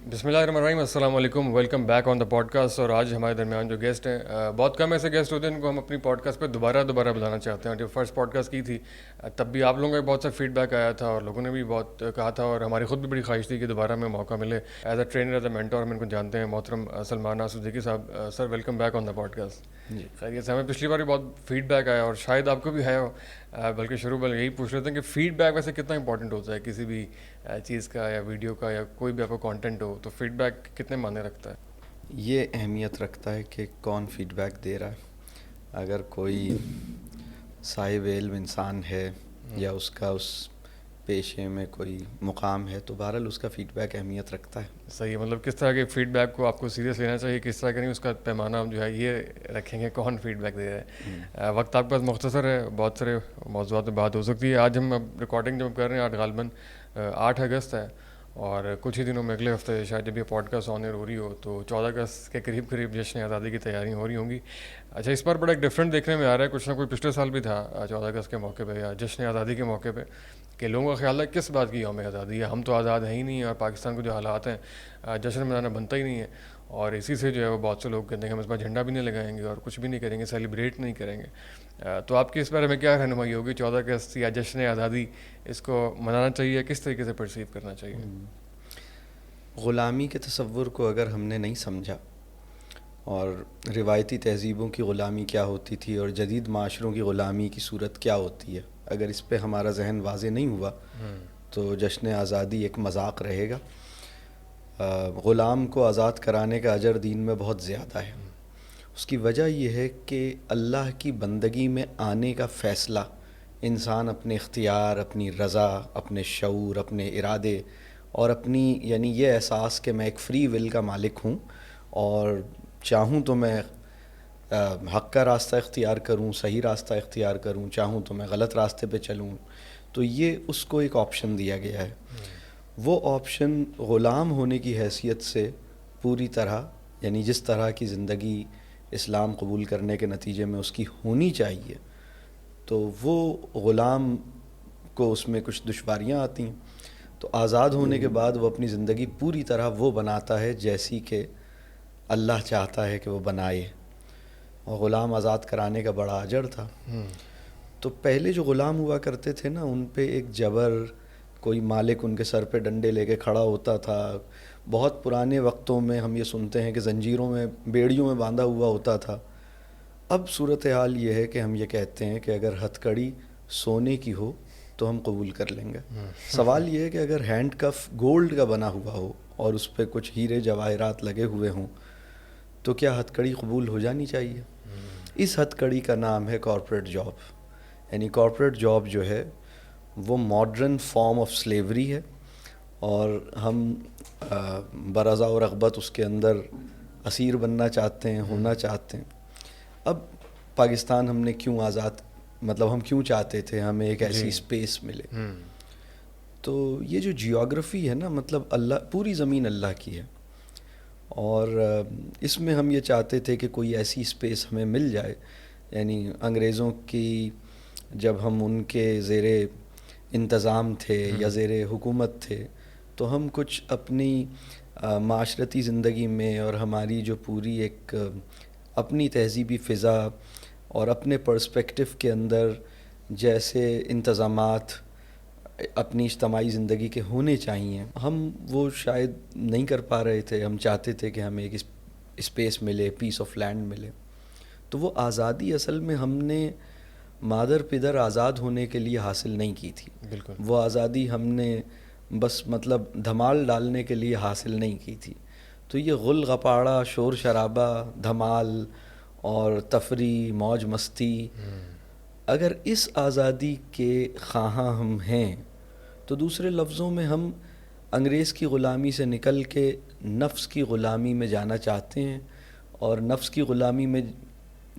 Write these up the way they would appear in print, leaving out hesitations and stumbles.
بسم اللہ الرحمن الرحیم. السلام علیکم. Welcome back on the podcast. اور آج ہمارے درمیان جو گیسٹ ہیں, بہت کم ایسے گیسٹ ہوتے ہیں ان کو ہم اپنی پوڈ کاسٹ پہ دوبارہ بلانا چاہتے ہیں. جب فرسٹ پوڈ کاسٹ کی تھی تب بھی آپ لوگوں کا بہت سا فیڈ بیک آیا تھا اور لوگوں نے بھی بہت کہا تھا, اور ہماری خود بھی بڑی خواہش تھی کہ دوبارہ ہمیں موقع ملے as a trainer, as a mentor. ہم ان کو جانتے ہیں, محترم سلمان ناصر صدیقی صاحب. Sir welcome back on the pod cost. جی خیریت سے. ہمیں پچھلی بار بھی بہت فیڈ بیک آیا اور شاید آپ کو بھی ہے, بلکہ شروع میں یہی پوچھ رہے تھے کہ فیڈ بیک ویسے کتنا امپورٹنٹ ہوتا ہے کسی بھی چیز کا, یا ویڈیو کا, یا کوئی بھی آپ کو کانٹینٹ ہو, تو فیڈ بیک کتنے معنی رکھتا ہے؟ یہ اہمیت رکھتا ہے کہ کون فیڈ بیک دے رہا ہے. اگر کوئی صاحب علم انسان ہے یا اس کا اس پیشے میں کوئی مقام ہے تو بہرحال اس کا فیڈ بیک اہمیت رکھتا ہے. صحیح, مطلب کس طرح کے فیڈ بیک کو آپ کو سیریس لینا چاہیے, کس طرح کا نہیں, اس کا پیمانہ ہم جو ہے یہ رکھیں گے کون فیڈ بیک دے رہا ہے. وقت آپ کے پاس مختصر ہے, بہت سارے موضوعات میں بات ہو سکتی ہے. آج ہم ریکارڈنگ جب کر رہے ہیں, آج غالباً 8 اگست ہے, اور کچھ ہی دنوں میں اگلے ہفتے شاید جب یہ پوڈ کاسٹ آن ایئر ہو رہی ہو تو 14 اگست کے قریب جشن آزادی کی تیاریاں ہو رہی ہوں گی. اچھا, اس بار بڑا ایک ڈفرینٹ دیکھنے میں آ رہا ہے. کچھ نہ کوئی پچھلے سال بھی تھا 14 اگست کے موقع پہ یا جشن آزادی کے موقع پہ, کہ لوگوں کا خیال ہے کس بات کی یوم آزادی ہے, ہم تو آزاد ہیں ہی نہیں, اور پاکستان کے جو حالات ہیں جشن منانا بنتا ہی نہیں ہے. اور اسی سے جو ہے وہ بہت سے لوگ کہتے ہیں کہ ہم اس بار جھنڈا بھی نہیں لگائیں گے اور کچھ بھی نہیں کریں گے, سیلیبریٹ نہیں کریں گے. تو آپ کی اس بارے میں کیا رہنمائی ہوگی؟ 14 اگست یا جشن آزادی, اس کو منانا چاہیے, کس طریقے سے پرسیو کرنا چاہیے؟ غلامی کے تصور کو اگر ہم نے نہیں سمجھا, اور روایتی تہذیبوں کی غلامی کیا ہوتی تھی اور جدید معاشروں کی غلامی کی صورت کیا ہوتی ہے, اگر اس پہ ہمارا ذہن واضح نہیں ہوا تو جشن آزادی ایک مذاق رہے گا. غلام کو آزاد کرانے کا اجر دین میں بہت زیادہ ہے. اس کی وجہ یہ ہے کہ اللہ کی بندگی میں آنے کا فیصلہ انسان اپنے اختیار, اپنی رضا, اپنے شعور, اپنے ارادے اور اپنی یعنی یہ احساس کہ میں ایک فری ول کا مالک ہوں اور چاہوں تو میں حق کا راستہ اختیار کروں, صحیح راستہ اختیار کروں, چاہوں تو میں غلط راستے پہ چلوں, تو یہ اس کو ایک آپشن دیا گیا ہے. وہ آپشن غلام ہونے کی حیثیت سے پوری طرح, یعنی جس طرح کی زندگی اسلام قبول کرنے کے نتیجے میں اس کی ہونی چاہیے, تو وہ غلام کو اس میں کچھ دشواریاں آتی ہیں. تو آزاد ہونے کے بعد وہ اپنی زندگی پوری طرح وہ بناتا ہے جیسی کہ اللہ چاہتا ہے کہ وہ بنائے. اور غلام آزاد کرانے کا بڑا اجر تھا. تو پہلے جو غلام ہوا کرتے تھے نا, ان پہ ایک جبر, کوئی مالک ان کے سر پہ ڈنڈے لے کے کھڑا ہوتا تھا. بہت پرانے وقتوں میں ہم یہ سنتے ہیں کہ زنجیروں میں, بیڑیوں میں باندھا ہوا ہوتا تھا. اب صورتحال یہ ہے کہ ہم یہ کہتے ہیں کہ اگر ہتھ کڑی سونے کی ہو تو ہم قبول کر لیں گے. سوال یہ ہے کہ اگر ہینڈ کف گولڈ کا بنا ہوا ہو اور اس پہ کچھ ہیرے جواہرات لگے ہوئے ہوں تو کیا ہتھ کڑی قبول ہو جانی چاہیے؟ اس ہتھ کڑی کا نام ہے کارپوریٹ جاب. یعنی کارپوریٹ جاب جو ہے وہ ماڈرن فارم آف سلیوری ہے, اور ہم برضا و رغبت اس کے اندر اسیر بننا چاہتے ہیں, ہونا چاہتے ہیں. اب پاکستان ہم نے کیوں آزاد, مطلب ہم کیوں چاہتے تھے ہمیں ایک ایسی اسپیس ملے. تو یہ جو جیوگرافی ہے نا, مطلب اللہ, پوری زمین اللہ کی ہے, اور اس میں ہم یہ چاہتے تھے کہ کوئی ایسی اسپیس ہمیں مل جائے. یعنی انگریزوں کی جب ہم ان کے زیر انتظام تھے یا زیر حکومت تھے, تو ہم کچھ اپنی معاشرتی زندگی میں اور ہماری جو پوری ایک اپنی تہذیبی فضا اور اپنے پرسپیکٹو کے اندر جیسے انتظامات اپنی اجتماعی زندگی کے ہونے چاہیے, ہم وہ شاید نہیں کر پا رہے تھے. ہم چاہتے تھے کہ ہمیں ایک اسپیس ملے, پیس آف لینڈ ملے. تو وہ آزادی اصل میں ہم نے مادر پدر آزاد ہونے کے لیے حاصل نہیں کی تھی. بالکل. وہ آزادی ہم نے بس مطلب دھمال ڈالنے کے لیے حاصل نہیں کی تھی. تو یہ غل غپاڑا, شور شرابہ, دھمال اور تفریح, موج مستی, اگر اس آزادی کے خواہاں ہم ہیں تو دوسرے لفظوں میں ہم انگریز کی غلامی سے نکل کے نفس کی غلامی میں جانا چاہتے ہیں, اور نفس کی غلامی میں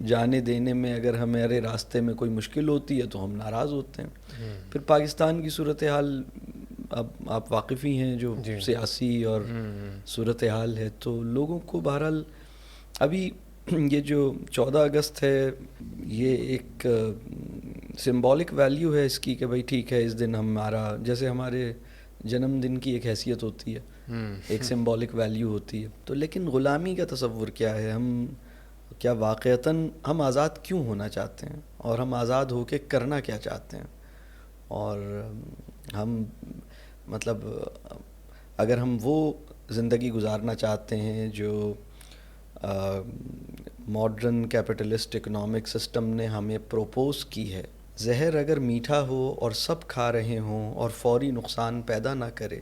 جانے دینے میں اگر ہمارے راستے میں کوئی مشکل ہوتی ہے تو ہم ناراض ہوتے ہیں. پھر پاکستان کی صورتحال اب آپ واقف ہی ہیں جو سیاسی اور صورتحال ہے, تو لوگوں کو بہرحال ابھی یہ جو 14 اگست ہے یہ ایک سمبولک ویلیو ہے اس کی کہ بھائی ٹھیک ہے, اس دن ہمارا جیسے ہمارے جنم دن کی ایک حیثیت ہوتی ہے, ایک سمبولک ویلیو ہوتی ہے. تو لیکن غلامی کا تصور کیا ہے؟ ہم کیا واقعتاً ہم آزاد کیوں ہونا چاہتے ہیں، اور ہم آزاد ہو کے کرنا کیا چاہتے ہیں؟ اور ہم مطلب اگر ہم وہ زندگی گزارنا چاہتے ہیں جو ماڈرن کیپٹلسٹ اکنامک سسٹم نے ہمیں پروپوز کی ہے، زہر اگر میٹھا ہو اور سب کھا رہے ہوں اور فوری نقصان پیدا نہ کرے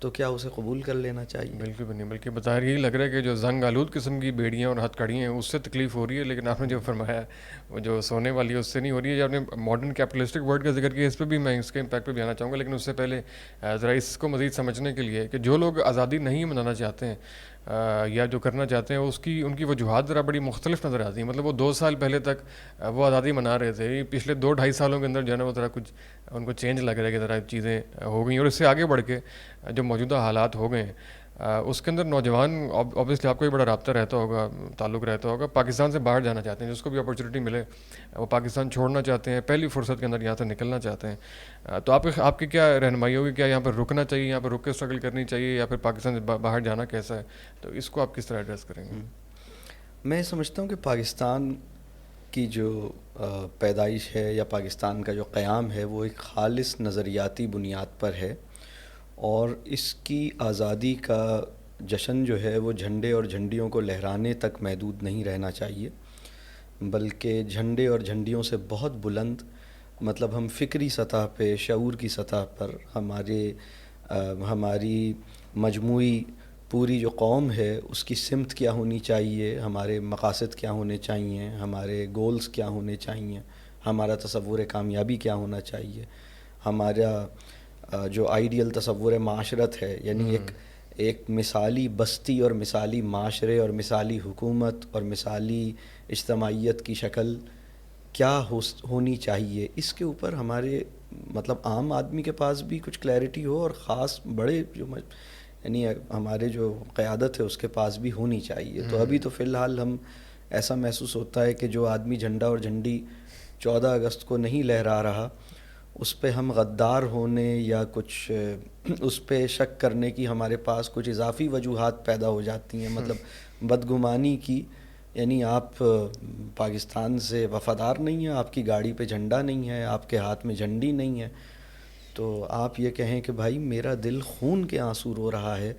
تو کیا اسے قبول کر لینا چاہیے؟ بالکل بھی نہیں، بلکہ بظاہر یہی لگ رہا ہے کہ جو زنگ آلود قسم کی بیڑیاں اور ہتھ کڑیاں ہیں اس سے تکلیف ہو رہی ہے، لیکن آپ نے جو فرمایا وہ جو سونے والی ہے اس سے نہیں ہو رہی ہے. جو آپ نے ماڈرن کیپٹلسٹک ورڈ کا ذکر کیا، اس پہ بھی میں اس کے امپیکٹ پہ بھی آنا چاہوں گا، لیکن اس سے پہلے ذرا اس کو مزید سمجھنے کے لیے کہ جو لوگ آزادی نہیں منانا چاہتے ہیں یا جو کرنا چاہتے ہیں ان کی وجوہات ذرا بڑی مختلف نظر آتی ہیں. مطلب وہ 2 سال پہلے تک وہ آزادی منا رہے تھے، پچھلے 2-2.5 سالوں کے اندر جو ہے نا وہ ذرا کچھ ان کو چینج لگ رہا ہے کہ ذرا چیزیں ہو گئیں، اور اس سے آگے بڑھ کے جو موجودہ حالات ہو گئے ہیں اس کے اندر نوجوان اوبیسلی آپ کو بھی بڑا رابطہ رہتا ہوگا، تعلق رہتا ہوگا، پاکستان سے باہر جانا چاہتے ہیں، جس کو بھی اپرچونیٹی ملے وہ پاکستان چھوڑنا چاہتے ہیں، پہلی فرصت کے اندر یہاں سے نکلنا چاہتے ہیں. تو آپ کی کیا رہنمائی ہوگی؟ کیا یہاں پر رکنا چاہیے، یہاں پر رک کے اسٹرگل کرنی چاہیے، یا پھر پاکستان سے باہر جانا کیسا ہے؟ تو اس کو آپ کس طرح ایڈریس کریں گے؟ میں سمجھتا ہوں کہ پاکستان کی جو پیدائش ہے یا پاکستان کا جو قیام ہے وہ ایک خالص نظریاتی بنیاد پر ہے، اور اس کی آزادی کا جشن جو ہے وہ جھنڈے اور جھنڈیوں کو لہرانے تک محدود نہیں رہنا چاہیے، بلکہ جھنڈے اور جھنڈیوں سے بہت بلند، مطلب ہم فکری سطح پہ، شعور کی سطح پر ہماری مجموعی پوری جو قوم ہے اس کی سمت کیا ہونی چاہیے، ہمارے مقاصد کیا ہونے چاہیے، ہمارے گولز کیا ہونے چاہیے، ہمارا تصور کامیابی کیا ہونا چاہیے، ہمارا جو آئیڈیل تصور معاشرت ہے، یعنی ایک مثالی بستی اور مثالی معاشرے اور مثالی حکومت اور مثالی اجتماعیت کی شکل کیا ہونی چاہیے، اس کے اوپر ہمارے مطلب عام آدمی کے پاس بھی کچھ کلیئرٹی ہو، اور خاص بڑے جو یعنی ہمارے جو قیادت ہے اس کے پاس بھی ہونی چاہیے. تو ابھی تو فی الحال ہم ایسا محسوس ہوتا ہے کہ جو آدمی جھنڈا اور جھنڈی 14 اگست کو نہیں لہرا رہا، اس پہ ہم غدار ہونے یا کچھ اس پہ شک کرنے کی ہمارے پاس کچھ اضافی وجوہات پیدا ہو جاتی ہیں، مطلب بدگمانی کی. یعنی آپ پاکستان سے وفادار نہیں ہیں، آپ کی گاڑی پہ جھنڈا نہیں ہے، آپ کے ہاتھ میں جھنڈی نہیں ہے، تو آپ یہ کہیں کہ بھائی میرا دل خون کے آنسو رو رہا ہے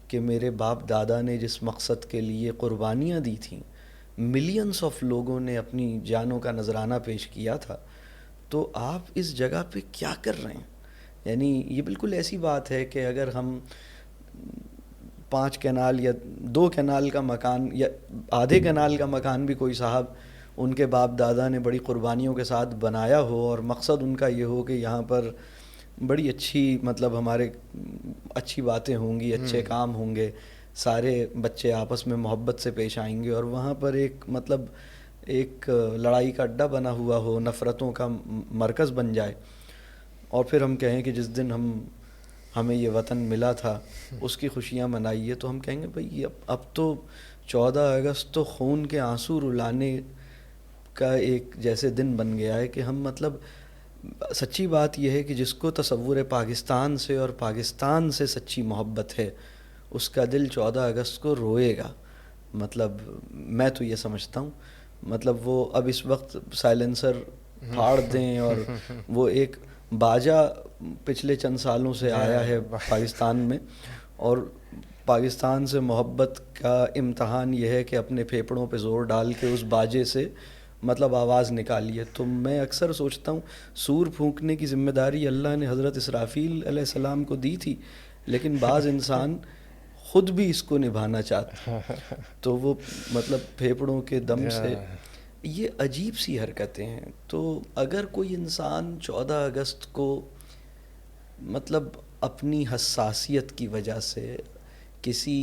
کہ میرے باپ دادا نے جس مقصد کے لیے قربانیاں دی تھیں، ملینز آف لوگوں نے اپنی جانوں کا نذرانہ پیش کیا تھا، تو آپ اس جگہ پہ کیا کر رہے ہیں؟ یعنی یہ بالکل ایسی بات ہے کہ اگر ہم 5 کینال یا 2 کینال کا مکان یا آدھے کینال کا مکان بھی کوئی صاحب ان کے باپ دادا نے بڑی قربانیوں کے ساتھ بنایا ہو، اور مقصد ان کا یہ ہو کہ یہاں پر بڑی اچھی مطلب ہمارے اچھی باتیں ہوں گی، اچھے کام ہوں گے، سارے بچے آپس میں محبت سے پیش آئیں گے، اور وہاں پر ایک لڑائی کا اڈہ بنا ہوا ہو، نفرتوں کا مرکز بن جائے، اور پھر ہم کہیں کہ جس دن ہمیں یہ وطن ملا تھا اس کی خوشیاں منائیے، تو ہم کہیں گے بھئی اب تو 14 اگست تو خون کے آنسو رلانے کا ایک جیسے دن بن گیا ہے کہ ہم مطلب سچی بات یہ ہے کہ جس کو تصور پاکستان سے اور پاکستان سے سچی محبت ہے اس کا دل 14 اگست کو روئے گا. مطلب میں تو یہ سمجھتا ہوں، مطلب وہ اب اس وقت سائلنسر پھاڑ دیں، اور وہ ایک باجا پچھلے چند سالوں سے آیا ہے پاکستان میں، اور پاکستان سے محبت کا امتحان یہ ہے کہ اپنے پھیپھڑوں پہ زور ڈال کے اس باجے سے مطلب آواز نکالیے. تو میں اکثر سوچتا ہوں سور پھونکنے کی ذمہ داری اللہ نے حضرت اسرافیل علیہ السلام کو دی تھی، لیکن بعض انسان خود بھی اس کو نبھانا چاہتے، تو وہ مطلب پھیپھڑوں کے دم سے، یہ عجیب سی حرکتیں ہیں. تو اگر کوئی انسان 14 اگست کو مطلب اپنی حساسیت کی وجہ سے کسی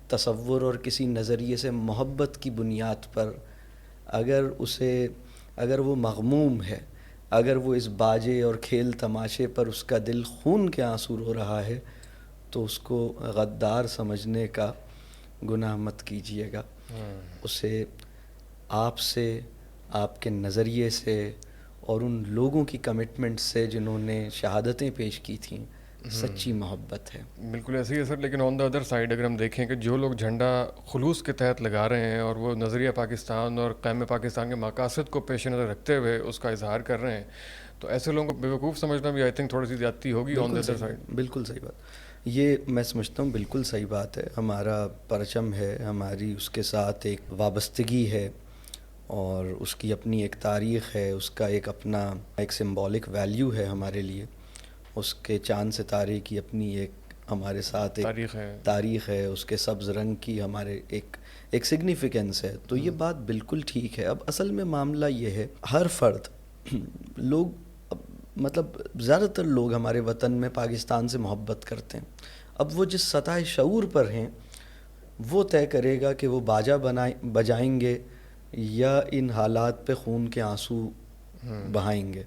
تصور اور کسی نظریے سے محبت کی بنیاد پر اگر وہ مغموم ہے، اگر وہ اس باجے اور کھیل تماشے پر اس کا دل خون کے آنسو رو رہا ہے، تو اس کو غدار سمجھنے کا گناہ مت کیجیے گا. اسے آپ سے، آپ کے نظریے سے اور ان لوگوں کی کمٹمنٹ سے جنہوں نے شہادتیں پیش کی تھیں سچی محبت ہے. بالکل ایسے ہی ہے سر. لیکن آن دا ادر سائڈ اگر ہم دیکھیں کہ جو لوگ جھنڈا خلوص کے تحت لگا رہے ہیں اور وہ نظریہ پاکستان اور قیام پاکستان کے مقاصد کو پیش نظر رکھتے ہوئے اس کا اظہار کر رہے ہیں, تو ایسے لوگوں کو بیوقوف سمجھنا بھی آئی تھنک تھوڑی سی زیادتی ہوگی آن دا ادر سائڈ. بالکل صحیح بات. یہ میں سمجھتا ہوں بالکل صحیح بات ہے. ہمارا پرچم ہے, ہماری اس کے ساتھ ایک وابستگی ہے اور اس کی اپنی ایک تاریخ ہے, اس کا ایک اپنا ایک سمبولک ویلیو ہے ہمارے لیے. اس کے چاند ستارے کی اپنی ایک ہمارے ساتھ ایک تاریخ ہے, اس کے سبز رنگ کی ہمارے ایک سگنیفیکنس ہے. تو یہ بات بالکل ٹھیک ہے. اب اصل میں معاملہ یہ ہے, ہر فرد لوگ مطلب زیادہ تر لوگ ہمارے وطن میں پاکستان سے محبت کرتے ہیں. اب وہ جس سطح شعور پر ہیں وہ طے کرے گا کہ وہ باجا بجائیں گے یا ان حالات پہ خون کے آنسو بہائیں گے.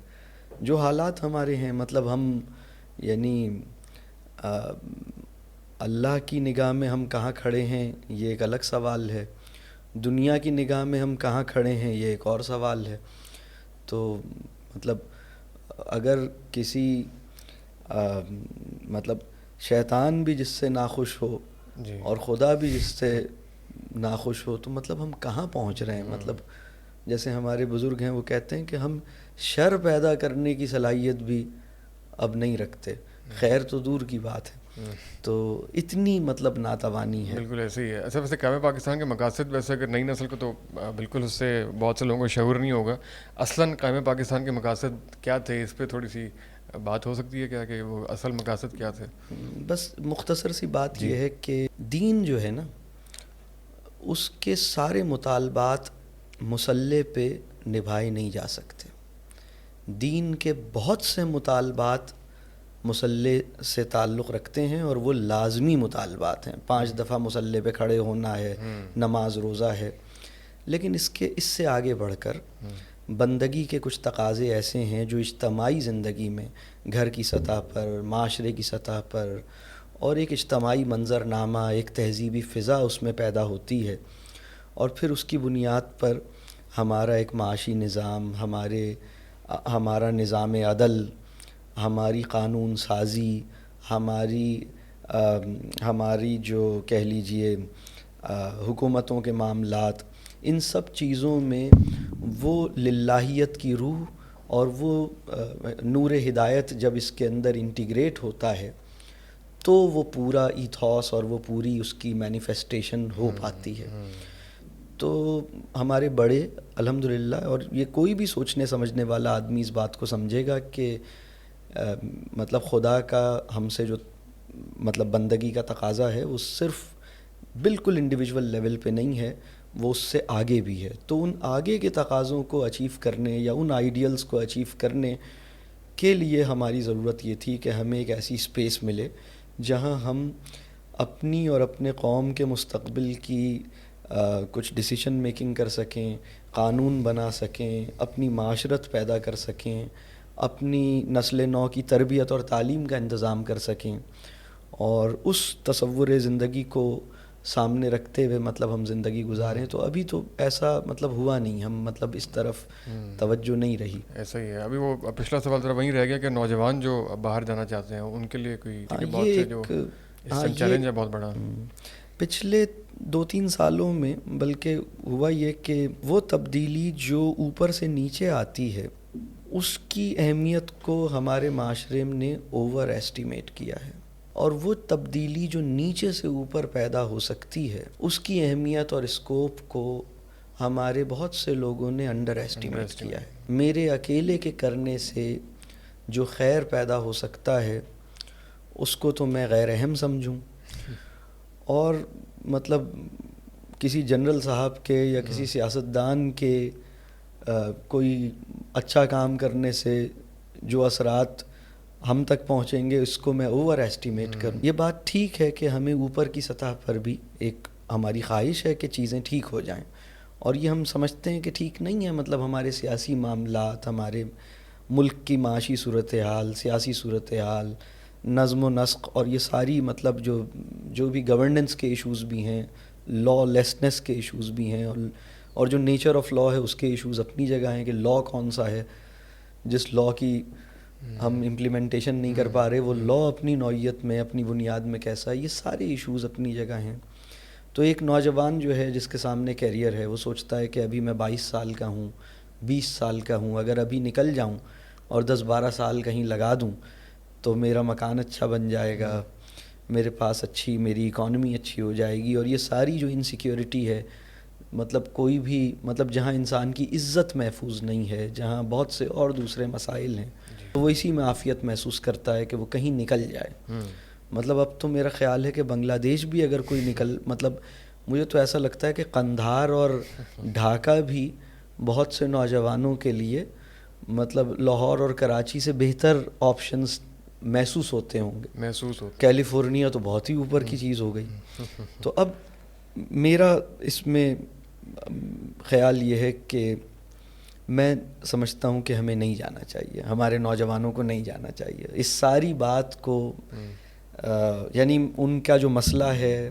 جو حالات ہمارے ہیں, مطلب ہم یعنی اللہ کی نگاہ میں ہم کہاں کھڑے ہیں یہ ایک الگ سوال ہے, دنیا کی نگاہ میں ہم کہاں کھڑے ہیں یہ ایک اور سوال ہے. تو مطلب اگر کسی مطلب شیطان بھی جس سے ناخوش ہو اور خدا بھی جس سے ناخوش ہو, تو مطلب ہم کہاں پہنچ رہے ہیں. مطلب جیسے ہمارے بزرگ ہیں وہ کہتے ہیں کہ ہم شر پیدا کرنے کی صلاحیت بھی اب نہیں رکھتے, خیر تو دور کی بات ہے. تو اتنی مطلب ناتوانی ہے. بالکل ایسے ہی ہے. اچھا ویسے قیام پاکستان کے مقاصد, ویسے اگر نئی نسل کو تو بالکل اس سے بہت سے لوگوں کو شعور نہیں ہوگا. اصلاً قیام پاکستان کے مقاصد کیا تھے, اس پہ تھوڑی سی بات ہو سکتی ہے کیا, کہ وہ اصل مقاصد کیا تھے؟ بس مختصر سی بات یہ ہے کہ دین جو ہے نا, اس کے سارے مطالبات مسلح پہ نبھائے نہیں جا سکتے. دین کے بہت سے مطالبات مسلح سے تعلق رکھتے ہیں اور وہ لازمی مطالبات ہیں. 5 دفعہ مسلح پہ کھڑے ہونا ہے, نماز روزہ ہے. لیکن اس سے آگے بڑھ کر بندگی کے کچھ تقاضے ایسے ہیں جو اجتماعی زندگی میں گھر کی سطح پر, معاشرے کی سطح پر, اور ایک اجتماعی منظرنامہ, ایک تہذیبی فضا اس میں پیدا ہوتی ہے. اور پھر اس کی بنیاد پر ہمارا ایک معاشی نظام, ہمارا نظام عدل, ہماری قانون سازی, ہماری جو کہہ لیجئے حکومتوں کے معاملات, ان سب چیزوں میں وہ للہیت کی روح اور وہ نور ہدایت جب اس کے اندر انٹیگریٹ ہوتا ہے تو وہ پورا ایتھوس اور وہ پوری اس کی مینیفیسٹیشن ہو پاتی ہے. تو ہمارے بڑے الحمدللہ, اور یہ کوئی بھی سوچنے سمجھنے والا آدمی اس بات کو سمجھے گا کہ مطلب خدا کا ہم سے جو مطلب بندگی کا تقاضا ہے وہ صرف بالکل انڈیویجول لیول پہ نہیں ہے, وہ اس سے آگے بھی ہے. تو ان آگے کے تقاضوں کو اچیو کرنے یا ان آئیڈیلز کو اچیو کرنے کے لیے ہماری ضرورت یہ تھی کہ ہمیں ایک ایسی اسپیس ملے جہاں ہم اپنی اور اپنے قوم کے مستقبل کی کچھ ڈیسیشن میکنگ کر سکیں, قانون بنا سکیں, اپنی معاشرت پیدا کر سکیں, اپنی نسل نو کی تربیت اور تعلیم کا انتظام کر سکیں. اور اس تصور زندگی کو سامنے رکھتے ہوئے مطلب ہم زندگی گزاریں. تو ابھی تو ایسا مطلب ہوا نہیں, ہم مطلب اس طرف توجہ نہیں رہی. ایسا ہی ہے. ابھی وہ پچھلا سوال ذرا وہیں رہ گیا کہ نوجوان جو باہر جانا چاہتے ہیں ان کے لیے کوئی بہت سے جو چیلنج ہے بہت بڑا. پچھلے 2-3 سالوں میں بلکہ ہوا یہ کہ وہ تبدیلی جو اوپر سے نیچے آتی ہے اس کی اہمیت کو ہمارے معاشرے نے اوور ایسٹیمیٹ کیا ہے, اور وہ تبدیلی جو نیچے سے اوپر پیدا ہو سکتی ہے اس کی اہمیت اور اسکوپ کو ہمارے بہت سے لوگوں نے انڈر ایسٹیمیٹ کیا ہے. میرے اکیلے کے کرنے سے جو خیر پیدا ہو سکتا ہے اس کو تو میں غیر اہم سمجھوں, اور مطلب کسی جنرل صاحب کے یا کسی سیاستدان کے کوئی اچھا کام کرنے سے جو اثرات ہم تک پہنچیں گے اس کو میں اوور ایسٹیمیٹ کروں. یہ بات ٹھیک ہے کہ ہمیں اوپر کی سطح پر بھی ایک ہماری خواہش ہے کہ چیزیں ٹھیک ہو جائیں, اور یہ ہم سمجھتے ہیں کہ ٹھیک نہیں ہے. مطلب ہمارے سیاسی معاملات, ہمارے ملک کی معاشی صورتحال, سیاسی صورتحال, نظم و نسق, اور یہ ساری مطلب جو بھی گورننس کے ایشوز بھی ہیں, لا لیسنس کے ایشوز بھی ہیں, اور جو نیچر آف لا ہے اس کے ایشوز اپنی جگہ ہیں کہ لا کون سا ہے جس لا کی ہم امپلیمنٹیشن نہیں کر پا رہے. وہ لا اپنی نوعیت میں اپنی بنیاد میں کیسا ہے, یہ سارے ایشوز اپنی جگہ ہیں. تو ایک نوجوان جو ہے جس کے سامنے کیریئر ہے, وہ سوچتا ہے کہ ابھی میں 22 سال کا ہوں, 20 سال کا ہوں, اگر ابھی نکل جاؤں اور 10-12 سال کہیں لگا دوں تو میرا مکان اچھا بن جائے گا, میرے پاس اچھی میری اکانومی اچھی ہو جائے گی. اور یہ ساری جو انسیکیورٹی ہے, مطلب کوئی بھی, مطلب جہاں انسان کی عزت محفوظ نہیں ہے, جہاں بہت سے اور دوسرے مسائل ہیں, تو وہ اسی میں عافیت محسوس کرتا ہے کہ وہ کہیں نکل جائے. مطلب اب تو میرا خیال ہے کہ بنگلہ دیش بھی اگر کوئی مطلب مجھے تو ایسا لگتا ہے کہ قندھار اور ڈھاکہ بھی بہت سے نوجوانوں کے لیے مطلب لاہور اور کراچی سے بہتر آپشنز محسوس ہوتے ہوں گے. کیلیفورنیا تو بہت ہی اوپر کی چیز ہو گئی. تو اب میرا اس میں خیال یہ ہے کہ میں سمجھتا ہوں کہ ہمیں نہیں جانا چاہیے, ہمارے نوجوانوں کو نہیں جانا چاہیے. اس ساری بات کو یعنی ان کا جو مسئلہ ہے,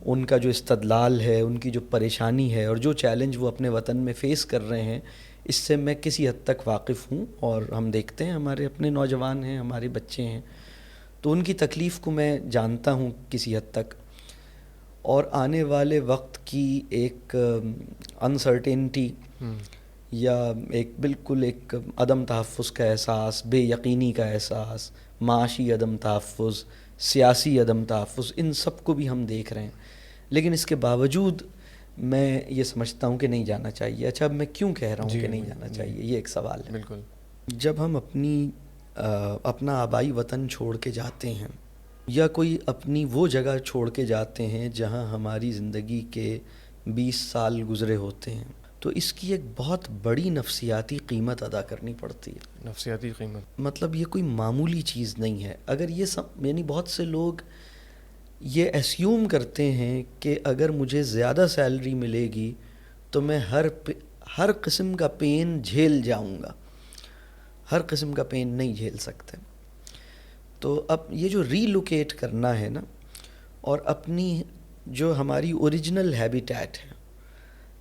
ان کا جو استدلال ہے, ان کی جو پریشانی ہے اور جو چیلنج وہ اپنے وطن میں فیس کر رہے ہیں, اس سے میں کسی حد تک واقف ہوں. اور ہم دیکھتے ہیں ہمارے اپنے نوجوان ہیں, ہمارے بچے ہیں, تو ان کی تکلیف کو میں جانتا ہوں کسی حد تک. اور آنے والے وقت کی ایک انسرٹینٹی یا ایک بالکل ایک عدم تحفظ کا احساس, بے یقینی کا احساس, معاشی عدم تحفظ, سیاسی عدم تحفظ, ان سب کو بھی ہم دیکھ رہے ہیں. لیکن اس کے باوجود میں یہ سمجھتا ہوں کہ نہیں جانا چاہیے. اچھا, اب میں کیوں کہہ رہا ہوں کہ نہیں جانا چاہیے, یہ ایک سوال ہے. بالکل. جب ہم اپنا آبائی وطن چھوڑ کے جاتے ہیں یا کوئی اپنی وہ جگہ چھوڑ کے جاتے ہیں جہاں ہماری زندگی کے 20 سال گزرے ہوتے ہیں, تو اس کی ایک بہت بڑی نفسیاتی قیمت ادا کرنی پڑتی ہے. نفسیاتی قیمت مطلب یہ کوئی معمولی چیز نہیں ہے. اگر یہ یعنی بہت سے لوگ یہ ایسیوم کرتے ہیں کہ اگر مجھے زیادہ سیلری ملے گی تو میں ہر قسم کا پین جھیل جاؤں گا. ہر قسم کا پین نہیں جھیل سکتے. تو اب یہ جو ری لوکیٹ کرنا ہے نا, اور اپنی جو ہماری اوریجنل ہیبیٹیٹ ہے,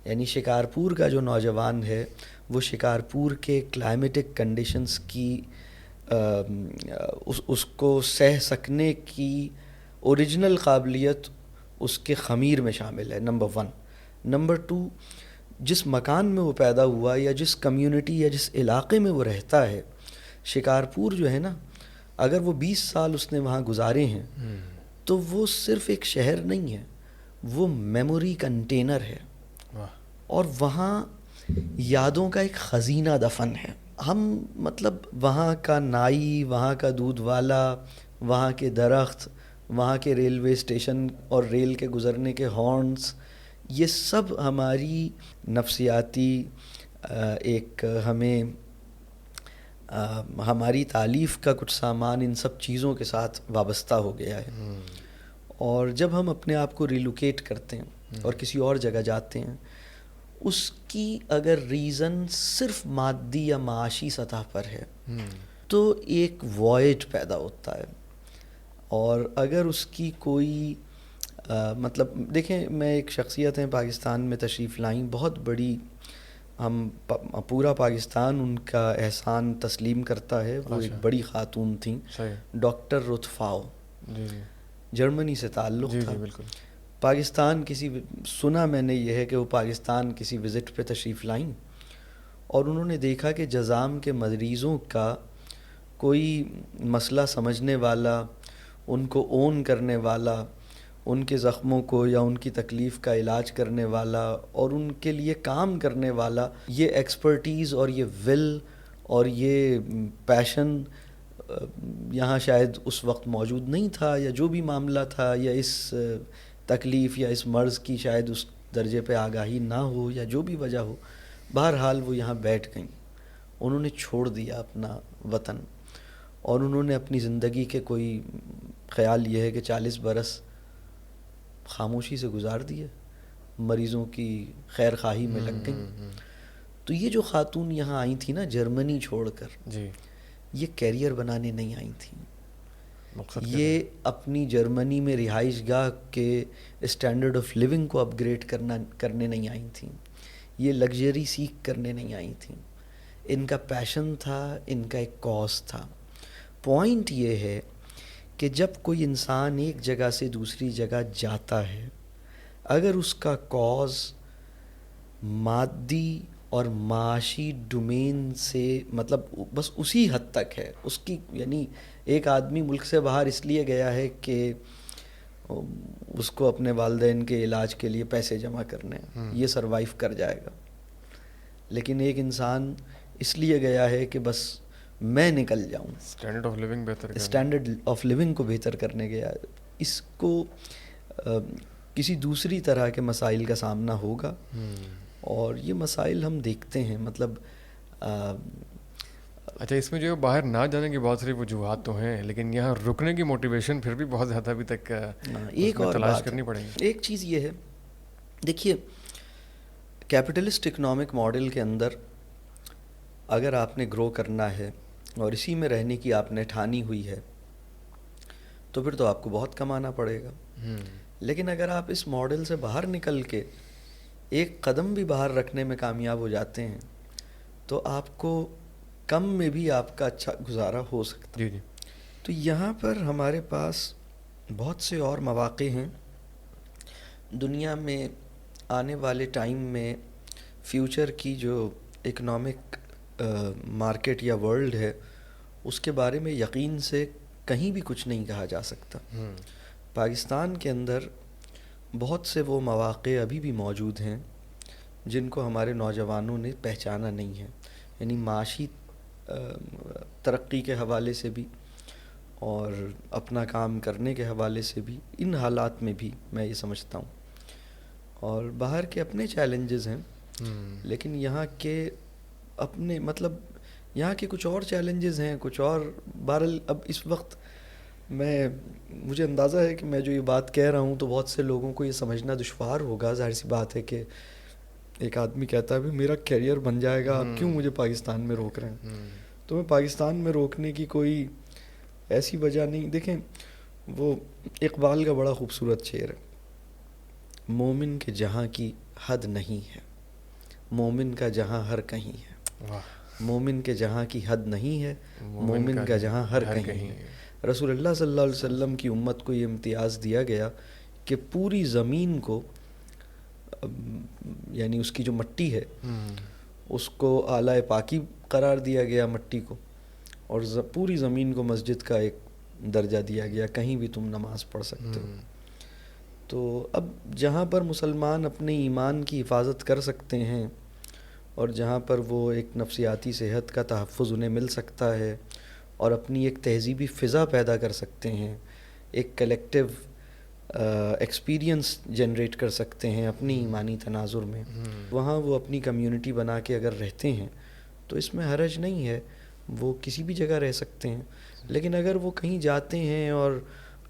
یعنی شکارپور کا جو نوجوان ہے وہ شکارپور کے کلائمیٹک کنڈیشنز کی اس کو سہ سکنے کی اوریجنل قابلیت اس کے خمیر میں شامل ہے, نمبر 1. نمبر 2, جس مکان میں وہ پیدا ہوا یا جس کمیونٹی یا جس علاقے میں وہ رہتا ہے, شکارپور جو ہے نا, اگر وہ 20 سال اس نے وہاں گزارے ہیں تو وہ صرف ایک شہر نہیں ہے, وہ میموری کنٹینر ہے. اور وہاں یادوں کا ایک خزینہ دفن ہے. ہم مطلب وہاں کا نائی, وہاں کا دودھ والا, وہاں کے درخت, وہاں کے ریلوے اسٹیشن اور ریل کے گزرنے کے ہارنز, یہ سب ہماری نفسیاتی ایک ہمیں ہماری تالیف کا کچھ سامان ان سب چیزوں کے ساتھ وابستہ ہو گیا ہے. اور جب ہم اپنے آپ کو ریلوکیٹ کرتے ہیں اور کسی اور جگہ جاتے ہیں, اس کی اگر ریزن صرف مادی یا معاشی سطح پر ہے تو ایک وائڈ پیدا ہوتا ہے. اور اگر اس کی کوئی مطلب دیکھیں, میں ایک شخصیت ہیں پاکستان میں تشریف لائیں, بہت بڑی, ہم پورا پاکستان ان کا احسان تسلیم کرتا ہے. وہ ایک بڑی خاتون تھیں, ڈاکٹر رتفاؤ, جرمنی سے تعلق تھا. بالکل. پاکستان سنا میں نے یہ ہے کہ وہ پاکستان کسی وزٹ پہ تشریف لائیں اور انہوں نے دیکھا کہ جذام کے مریضوں کا کوئی مسئلہ سمجھنے والا, ان کو اون کرنے والا, ان کے زخموں کو یا ان کی تکلیف کا علاج کرنے والا اور ان کے لیے کام کرنے والا, یہ ایکسپرٹیز اور یہ ول اور یہ پیشن یہاں شاید اس وقت موجود نہیں تھا, یا جو بھی معاملہ تھا, یا اس تکلیف یا اس مرض کی شاید اس درجے پہ آگاہی نہ ہو, یا جو بھی وجہ ہو, بہرحال وہ یہاں بیٹھ گئیں. انہوں نے چھوڑ دیا اپنا وطن اور انہوں نے اپنی زندگی کے کوئی خیال یہ ہے کہ 40 برس خاموشی سے گزار دیے, مریضوں کی خیر خواہی میں لگ گئیں. تو یہ جو خاتون یہاں آئی تھی نا جرمنی چھوڑ کر, یہ کیریئر بنانے نہیں آئی تھیں, یہ اپنی جرمنی میں رہائش گاہ کے اسٹینڈرڈ آف لیونگ کو اپ گریڈ کرنے نہیں آئی تھیں, یہ لگژری سیکھ کرنے نہیں آئی تھیں, ان کا پیشن تھا, ان کا ایک کاز تھا. پوائنٹ یہ ہے کہ جب کوئی انسان ایک جگہ سے دوسری جگہ جاتا ہے, اگر اس کا کاز مادی اور معاشی ڈومین سے مطلب بس اسی حد تک ہے اس کی, یعنی ایک آدمی ملک سے باہر اس لیے گیا ہے کہ اس کو اپنے والدین کے علاج کے لیے پیسے جمع کرنے ہیں, یہ سروائیو کر جائے گا. لیکن ایک انسان اس لیے گیا ہے کہ بس میں نکل جاؤں, اسٹینڈرڈ آف لیونگ بہتر کرنا, اسٹینڈرڈ آف لیونگ کو بہتر کرنے گیا. اس کو کسی دوسری طرح کے مسائل کا سامنا ہوگا, اور یہ مسائل ہم دیکھتے ہیں. مطلب اچھا, اس میں جو باہر نہ جانے کی بہت ساری وجوہات تو ہیں, لیکن یہاں رکنے کی موٹیویشن پھر بھی بہت زیادہ ابھی تک ایک اور تلاش بات کرنی پڑے گی. ایک چیز یہ ہے, دیکھیے کیپٹلسٹ اکنامک ماڈل کے اندر اگر آپ نے گرو کرنا ہے اور اسی میں رہنے کی آپ نے ٹھانی ہوئی ہے تو پھر تو آپ کو بہت کمانا پڑے گا. لیکن اگر آپ اس ماڈل سے باہر نکل کے ایک قدم بھی باہر رکھنے میں کامیاب ہو جاتے ہیں تو آپ کو کم میں بھی آپ کا اچھا گزارا ہو سکتا. جی جی. تو یہاں پر ہمارے پاس بہت سے اور مواقع ہیں. دنیا میں آنے والے ٹائم میں فیوچر کی جو اکنامک مارکیٹ یا ورلڈ ہے اس کے بارے میں یقین سے کہیں بھی کچھ نہیں کہا جا سکتا. پاکستان کے اندر بہت سے وہ مواقع ابھی بھی موجود ہیں جن کو ہمارے نوجوانوں نے پہچانا نہیں ہے, یعنی معاشی ترقی کے حوالے سے بھی اور اپنا کام کرنے کے حوالے سے بھی. ان حالات میں بھی میں یہ سمجھتا ہوں, اور باہر کے اپنے چیلنجز ہیں لیکن یہاں کے اپنے مطلب یہاں کے کچھ اور چیلنجز ہیں, کچھ اور. بہرحال اب اس وقت مجھے اندازہ ہے کہ میں جو یہ بات کہہ رہا ہوں تو بہت سے لوگوں کو یہ سمجھنا دشوار ہوگا. ظاہر سی بات ہے کہ ایک آدمی کہتا ہے بھی میرا کیریئر بن جائے گا, آپ کیوں مجھے پاکستان میں روک رہے ہیں. تو میں پاکستان میں روکنے کی کوئی ایسی وجہ نہیں. دیکھیں وہ اقبال کا بڑا خوبصورت شعر ہے, مومن کے جہاں کی حد نہیں ہے, مومن کا جہاں ہر کہیں ہے. مومن کے جہاں کی حد نہیں ہے, مومن کا جہاں ہر کہیں ہے. رسول اللہ صلی اللہ علیہ وسلم کی امت کو یہ امتیاز دیا گیا کہ پوری زمین کو, یعنی اس کی جو مٹی ہے اس کو اعلیٰ پاکی قرار دیا گیا مٹی کو, اور پوری زمین کو مسجد کا ایک درجہ دیا گیا, کہیں بھی تم نماز پڑھ سکتے ہو. تو اب جہاں پر مسلمان اپنے ایمان کی حفاظت کر سکتے ہیں اور جہاں پر وہ ایک نفسیاتی صحت کا تحفظ انہیں مل سکتا ہے اور اپنی ایک تہذیبی فضا پیدا کر سکتے ہیں, ایک کلیکٹیو ایکسپیرینس جنریٹ کر سکتے ہیں اپنی ایمانی تناظر میں, وہاں وہ اپنی کمیونٹی بنا کے اگر رہتے ہیں تو اس میں حرج نہیں ہے, وہ کسی بھی جگہ رہ سکتے ہیں. لیکن اگر وہ کہیں جاتے ہیں اور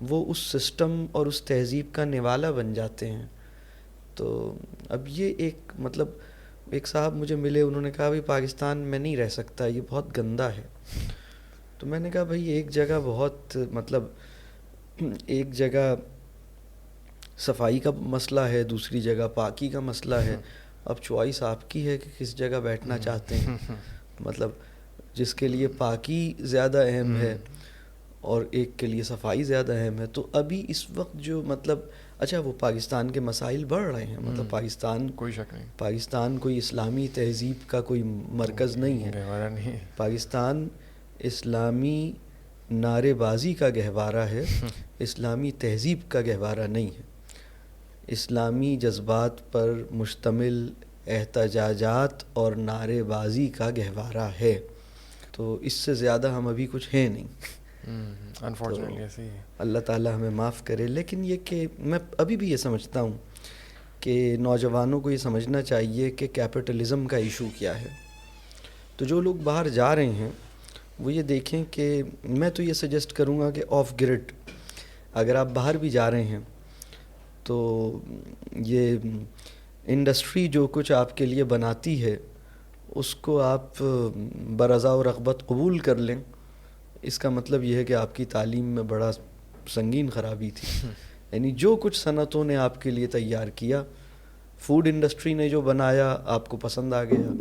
وہ اس سسٹم اور اس تہذیب کا نوالا بن جاتے ہیں تو اب یہ ایک مطلب ایک صاحب مجھے ملے, انہوں نے کہا بھائی پاکستان میں نہیں رہ سکتا, یہ بہت گندا ہے. تو میں نے کہا بھائی ایک جگہ بہت مطلب ایک جگہ صفائی کا مسئلہ ہے, دوسری جگہ پاکی کا مسئلہ ہے. اب چوائس آپ کی ہے کہ کس جگہ بیٹھنا چاہتے ہیں. مطلب جس کے لیے پاکی زیادہ اہم ہے اور ایک کے لیے صفائی زیادہ اہم ہے. تو ابھی اس وقت جو مطلب اچھا وہ پاکستان کے مسائل بڑھ رہے ہیں, مطلب پاکستان کوئی شک نہیں, پاکستان کوئی اسلامی تہذیب کا کوئی مرکز نہیں ہے. پاکستان اسلامی نعرے بازی کا گہوارہ ہے, اسلامی تہذیب کا گہوارہ نہیں ہے. اسلامی جذبات پر مشتمل احتجاجات اور نعرے بازی کا گہوارہ ہے. تو اس سے زیادہ ہم ابھی کچھ ہیں نہیں, انفارچونیٹلی ایسے ہی ہے. اللہ تعالیٰ ہمیں معاف کرے. لیکن یہ کہ میں ابھی بھی یہ سمجھتا ہوں کہ نوجوانوں کو یہ سمجھنا چاہیے کہ کیپٹلزم کا ایشو کیا ہے. تو جو لوگ باہر جا رہے ہیں وہ یہ دیکھیں کہ میں تو یہ سجیسٹ کروں گا کہ آف گرڈ اگر آپ باہر بھی جا رہے ہیں تو یہ انڈسٹری جو کچھ آپ کے لیے بناتی ہے اس کو آپ برضا و رغبت قبول کر لیں. اس کا مطلب یہ ہے کہ آپ کی تعلیم میں بڑا سنگین خرابی تھی. یعنی جو کچھ صنعتوں نے آپ کے لیے تیار کیا, فوڈ انڈسٹری نے جو بنایا آپ کو پسند آ گیا,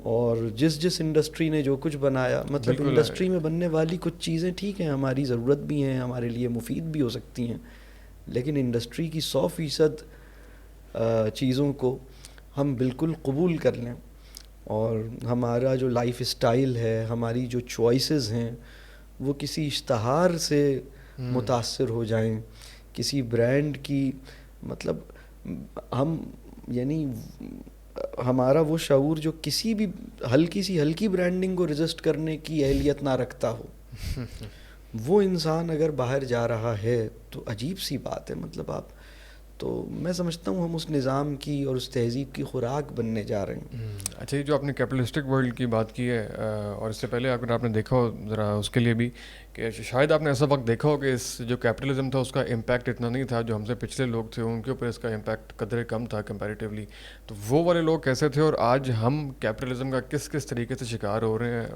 اور جس انڈسٹری نے جو کچھ بنایا، مطلب انڈسٹری میں بننے والی کچھ چیزیں ٹھیک ہیں، ہماری ضرورت بھی ہیں، ہمارے لیے مفید بھی ہو سکتی ہیں، لیکن انڈسٹری کی 100% چیزوں کو ہم بالکل قبول کر لیں اور ہمارا جو لائف اسٹائل ہے، ہماری جو چوائسیز ہیں، وہ کسی اشتہار سے متاثر ہو جائیں، کسی برانڈ کی، مطلب ہم یعنی ہمارا وہ شعور جو کسی بھی ہلکی برانڈنگ کو رجسٹ کرنے کی اہلیت نہ رکھتا ہو، وہ انسان اگر باہر جا رہا ہے تو عجیب سی بات ہے. مطلب آپ تو میں سمجھتا ہوں ہم اس نظام کی اور اس تہذیب کی خوراک بننے جا رہے ہیں. اچھا، یہ جو آپ نے کیپٹلسٹک ورلڈ کی بات کی ہے، اور اس سے پہلے اگر آپ نے دیکھا ہو ذرا اس کے لیے بھی کہ شاید آپ نے ایسا وقت دیکھا ہو کہ اس جو کیپٹلزم تھا اس کا امپیکٹ اتنا نہیں تھا، جو ہم سے پچھلے لوگ تھے ان کے اوپر اس کا امپیکٹ قدرے کم تھا کمپیریٹیولی. تو وہ والے لوگ کیسے تھے، اور آج ہم کیپٹلزم کا کس طریقے سے شکار ہو رہے ہیں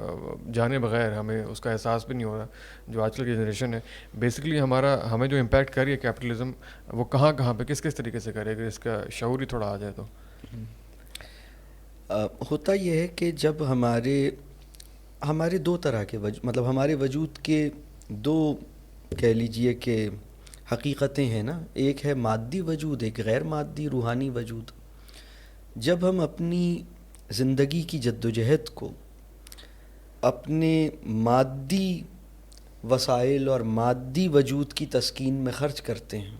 جانے بغیر، ہمیں اس کا احساس بھی نہیں ہو رہا. جو آج کل کی جنریشن ہے بیسکلی ہمیں جو امپیکٹ کر رہی ہے کیپٹلزم، وہ کہاں پہ کس طریقے سے کرے گا، اس کا شعور ہی تھوڑا آ جائے تو. ہوتا یہ ہے کہ جب ہمارے دو طرح کے مطلب ہمارے وجود کے دو کہہ لیجئے کہ حقیقتیں ہیں نا، ایک ہے مادی وجود، ایک غیر مادی روحانی وجود. جب ہم اپنی زندگی کی جدوجہد کو اپنے مادی وسائل اور مادی وجود کی تسکین میں خرچ کرتے ہیں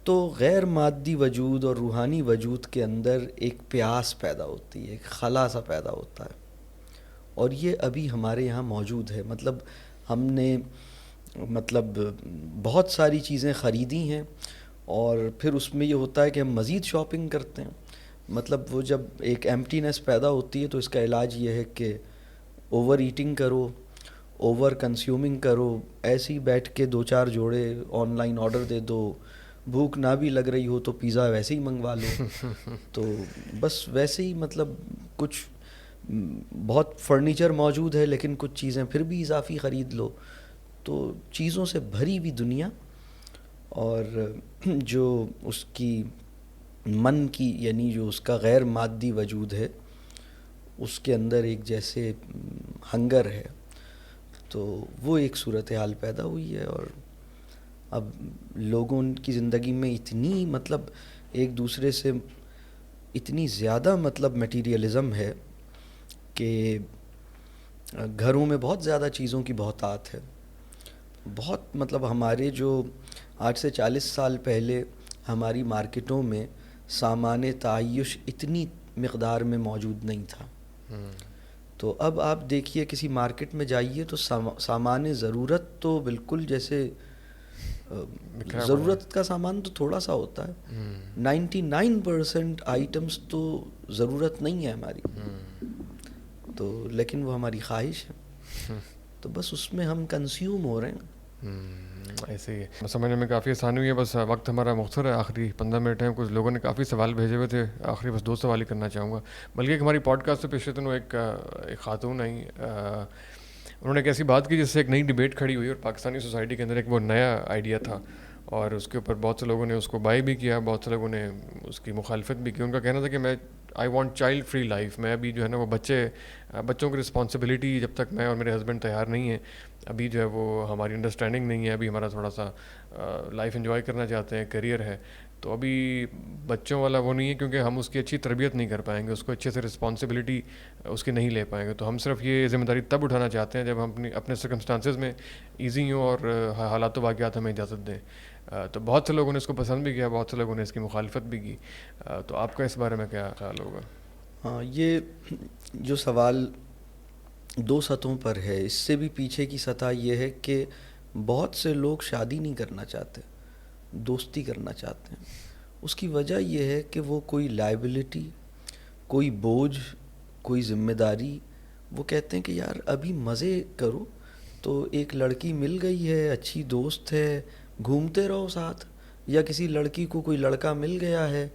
تو غیر مادی وجود اور روحانی وجود کے اندر ایک پیاس پیدا ہوتی ہے، ایک خلا سا پیدا ہوتا ہے، اور یہ ابھی ہمارے یہاں موجود ہے. مطلب ہم نے بہت ساری چیزیں خریدی ہیں اور پھر اس میں یہ ہوتا ہے کہ ہم مزید شاپنگ کرتے ہیں. مطلب وہ جب ایک ایمپٹینس پیدا ہوتی ہے تو اس کا علاج یہ ہے کہ اوور ایٹنگ کرو، اوور کنزیومنگ کرو، ایسے ہی بیٹھ کے 2-4 جوڑے آن لائن آرڈر دے دو، بھوک نہ بھی لگ رہی ہو تو پیزا ویسے ہی منگوا لو. تو بس ویسے ہی مطلب کچھ بہت فرنیچر موجود ہے لیکن کچھ چیزیں پھر بھی اضافی خرید لو. تو چیزوں سے بھری ہوئی دنیا، اور جو اس کی من کی یعنی جو اس کا غیر مادی وجود ہے اس کے اندر ایک جیسے ہنگر ہے. تو وہ ایک صورتحال پیدا ہوئی ہے، اور اب لوگوں کی زندگی میں اتنی مطلب ایک دوسرے سے اتنی زیادہ مطلب میٹیریلزم ہے کہ گھروں میں بہت زیادہ چیزوں کی بہتات ہے. بہت مطلب ہمارے جو آج سے 40 سال پہلے ہماری مارکیٹوں میں سامان تعیش اتنی مقدار میں موجود نہیں تھا. تو اب آپ دیکھیے کسی مارکیٹ میں جائیے تو سامان ضرورت تو بالکل جیسے ضرورت کا سامان تو تھوڑا سا ہوتا ہے، 99% آئٹمس تو ضرورت نہیں ہے ہماری، تو لیکن وہ ہماری خواہش ہے، تو بس اس میں ہم کنزیوم ہو رہے ہیں. ایسے ہی ہے. سمجھنے میں کافی آسانی ہوئی ہے، بس وقت ہمارا مختصر ہے، آخری 15 منٹ ہیں. کچھ لوگوں نے کافی سوال بھیجے ہوئے تھے، آخری بس 2 سوال ہی کرنا چاہوں گا. بلکہ ایک ہماری پوڈ کاسٹ سے پچھلے دنوں ایک خاتون آئی، انہوں نے ایک ایسی بات کی جس سے ایک نئی ڈبیٹ کھڑی ہوئی، اور پاکستانی سوسائٹی کے اندر ایک وہ نیا آئیڈیا تھا، اور اس کے اوپر بہت سے لوگوں نے اس کو بائی بھی کیا، بہت سے لوگوں نے اس کی مخالفت بھی کی. ان کا کہنا تھا کہ میں I want child free life. میں ابھی جو ہے نا وہ بچوں کی رسپانسبلٹی جب تک میں اور میرے ہسبینڈ تیار نہیں ہیں، ابھی جو ہے وہ ہماری انڈرسٹینڈنگ نہیں ہے، ابھی ہمارا تھوڑا سا لائف انجوائے کرنا چاہتے ہیں، کیریئر ہے، تو ابھی بچوں والا وہ نہیں ہے، کیونکہ ہم اس کی اچھی تربیت نہیں کر پائیں گے، اس کو اچھے سے رسپانسبلٹی اس کی نہیں لے پائیں گے. تو ہم صرف یہ ذمہ داری تب اٹھانا چاہتے ہیں جب ہم اپنے سرکمسٹانسز میں ایزی ہوں اور حالات و واقعات ہمیں اجازت دیں. تو بہت سے لوگوں نے اس کو پسند بھی کیا، بہت سے لوگوں نے اس کی مخالفت بھی کی. تو آپ کا اس بارے میں کیا خیال ہوگا؟ ہاں، یہ جو سوال 2 سطحوں پر ہے، اس سے بھی پیچھے کی سطح یہ ہے کہ بہت سے لوگ شادی نہیں کرنا چاہتے، دوستی کرنا چاہتے ہیں. اس کی وجہ یہ ہے کہ وہ کوئی لائبلٹی، کوئی بوجھ، کوئی ذمہ داری، وہ کہتے ہیں کہ یار ابھی مزے کرو، تو ایک لڑکی مل گئی ہے، اچھی دوست ہے، گھومتے رہو ساتھ، یا کسی لڑکی کو کوئی لڑکا مل گیا ہے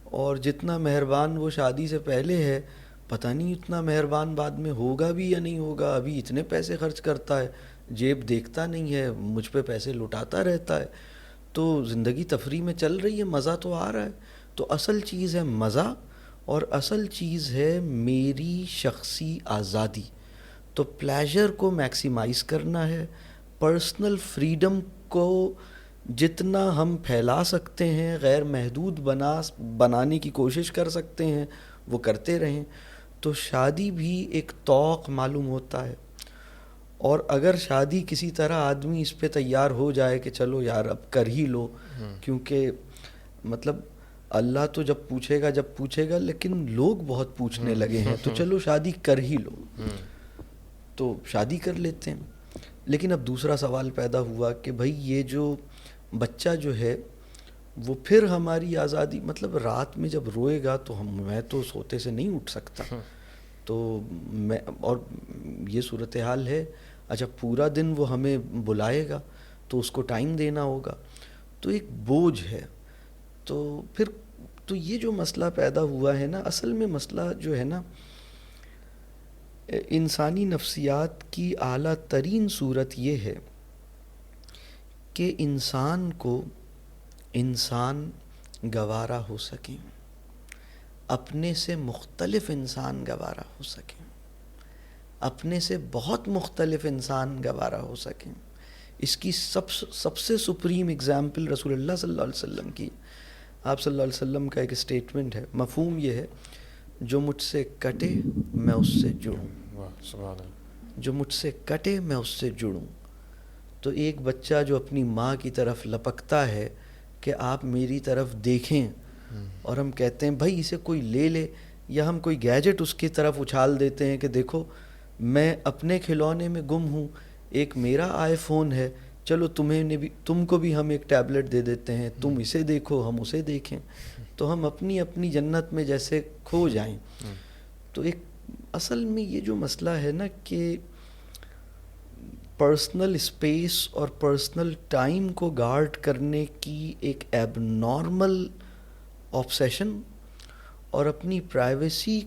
اور جتنا مہربان وہ شادی سے پہلے ہے پتہ نہیں اتنا مہربان بعد میں ہوگا بھی یا نہیں ہوگا. ابھی اتنے پیسے خرچ کرتا ہے، جیب دیکھتا نہیں ہے، مجھ پہ پیسے لٹاتا رہتا ہے. تو زندگی تفریح میں چل رہی ہے، مزہ تو آ رہا ہے. تو اصل چیز ہے مزہ، اور اصل چیز ہے میری شخصی آزادی. تو پلیجر کو میکسیمائز کرنا ہے, پرسنل فریڈم کو جتنا ہم پھیلا سکتے ہیں, غیر محدود بنانے کی کوشش کر سکتے ہیں, وہ کرتے رہیں. تو شادی بھی ایک طوق معلوم ہوتا ہے. اور اگر شادی کسی طرح آدمی اس پہ تیار ہو جائے کہ چلو یار اب کر ہی لو, کیونکہ مطلب اللہ تو جب پوچھے گا, لیکن لوگ بہت پوچھنے لگے ہیں, تو چلو شادی کر ہی لو, تو شادی کر لیتے ہیں. لیکن اب دوسرا سوال پیدا ہوا کہ بھائی یہ جو بچہ جو ہے وہ پھر ہماری آزادی, مطلب رات میں جب روئے گا تو میں تو سوتے سے نہیں اٹھ سکتا, تو میں, اور یہ صورتحال ہے. اچھا پورا دن وہ ہمیں بلائے گا تو اس کو ٹائم دینا ہوگا, تو ایک بوجھ ہے. تو پھر تو یہ جو مسئلہ پیدا ہوا ہے نا, اصل میں مسئلہ جو ہے نا انسانی نفسیات کی اعلیٰ ترین صورت یہ ہے کہ انسان کو انسان گوارا ہو سکیں, اپنے سے مختلف انسان گوارا ہو سکیں, اپنے سے بہت مختلف انسان گوارا ہو سکیں. اس کی سب سے سپریم اگزامپل رسول اللہ صلی اللہ علیہ وسلم کی. آپ صلی اللہ علیہ وسلم کا ایک اسٹیٹمنٹ ہے, مفہوم یہ ہے, جو مجھ سے کٹے میں اس سے جڑوں, جو مجھ سے کٹے میں اس سے جڑوں. تو ایک بچہ جو اپنی ماں کی طرف لپکتا ہے کہ آپ میری طرف دیکھیں, اور ہم کہتے ہیں بھائی اسے کوئی لے لے, یا ہم کوئی گیجٹ اس کی طرف اچھال دیتے ہیں کہ دیکھو میں اپنے کھلونے میں گم ہوں, ایک میرا آئی فون ہے, چلو تم کو بھی ہم ایک ٹیبلٹ دے دیتے ہیں, تم اسے دیکھو ہم اسے دیکھیں, تو ہم اپنی اپنی جنت میں جیسے کھو جائیں. تو ایک اصل میں یہ جو مسئلہ ہے نا کہ پرسنل اسپیس اور پرسنل ٹائم کو گارڈ کرنے کی ایک ایب نارمل آبسیشن, اور اپنی پرائیویسی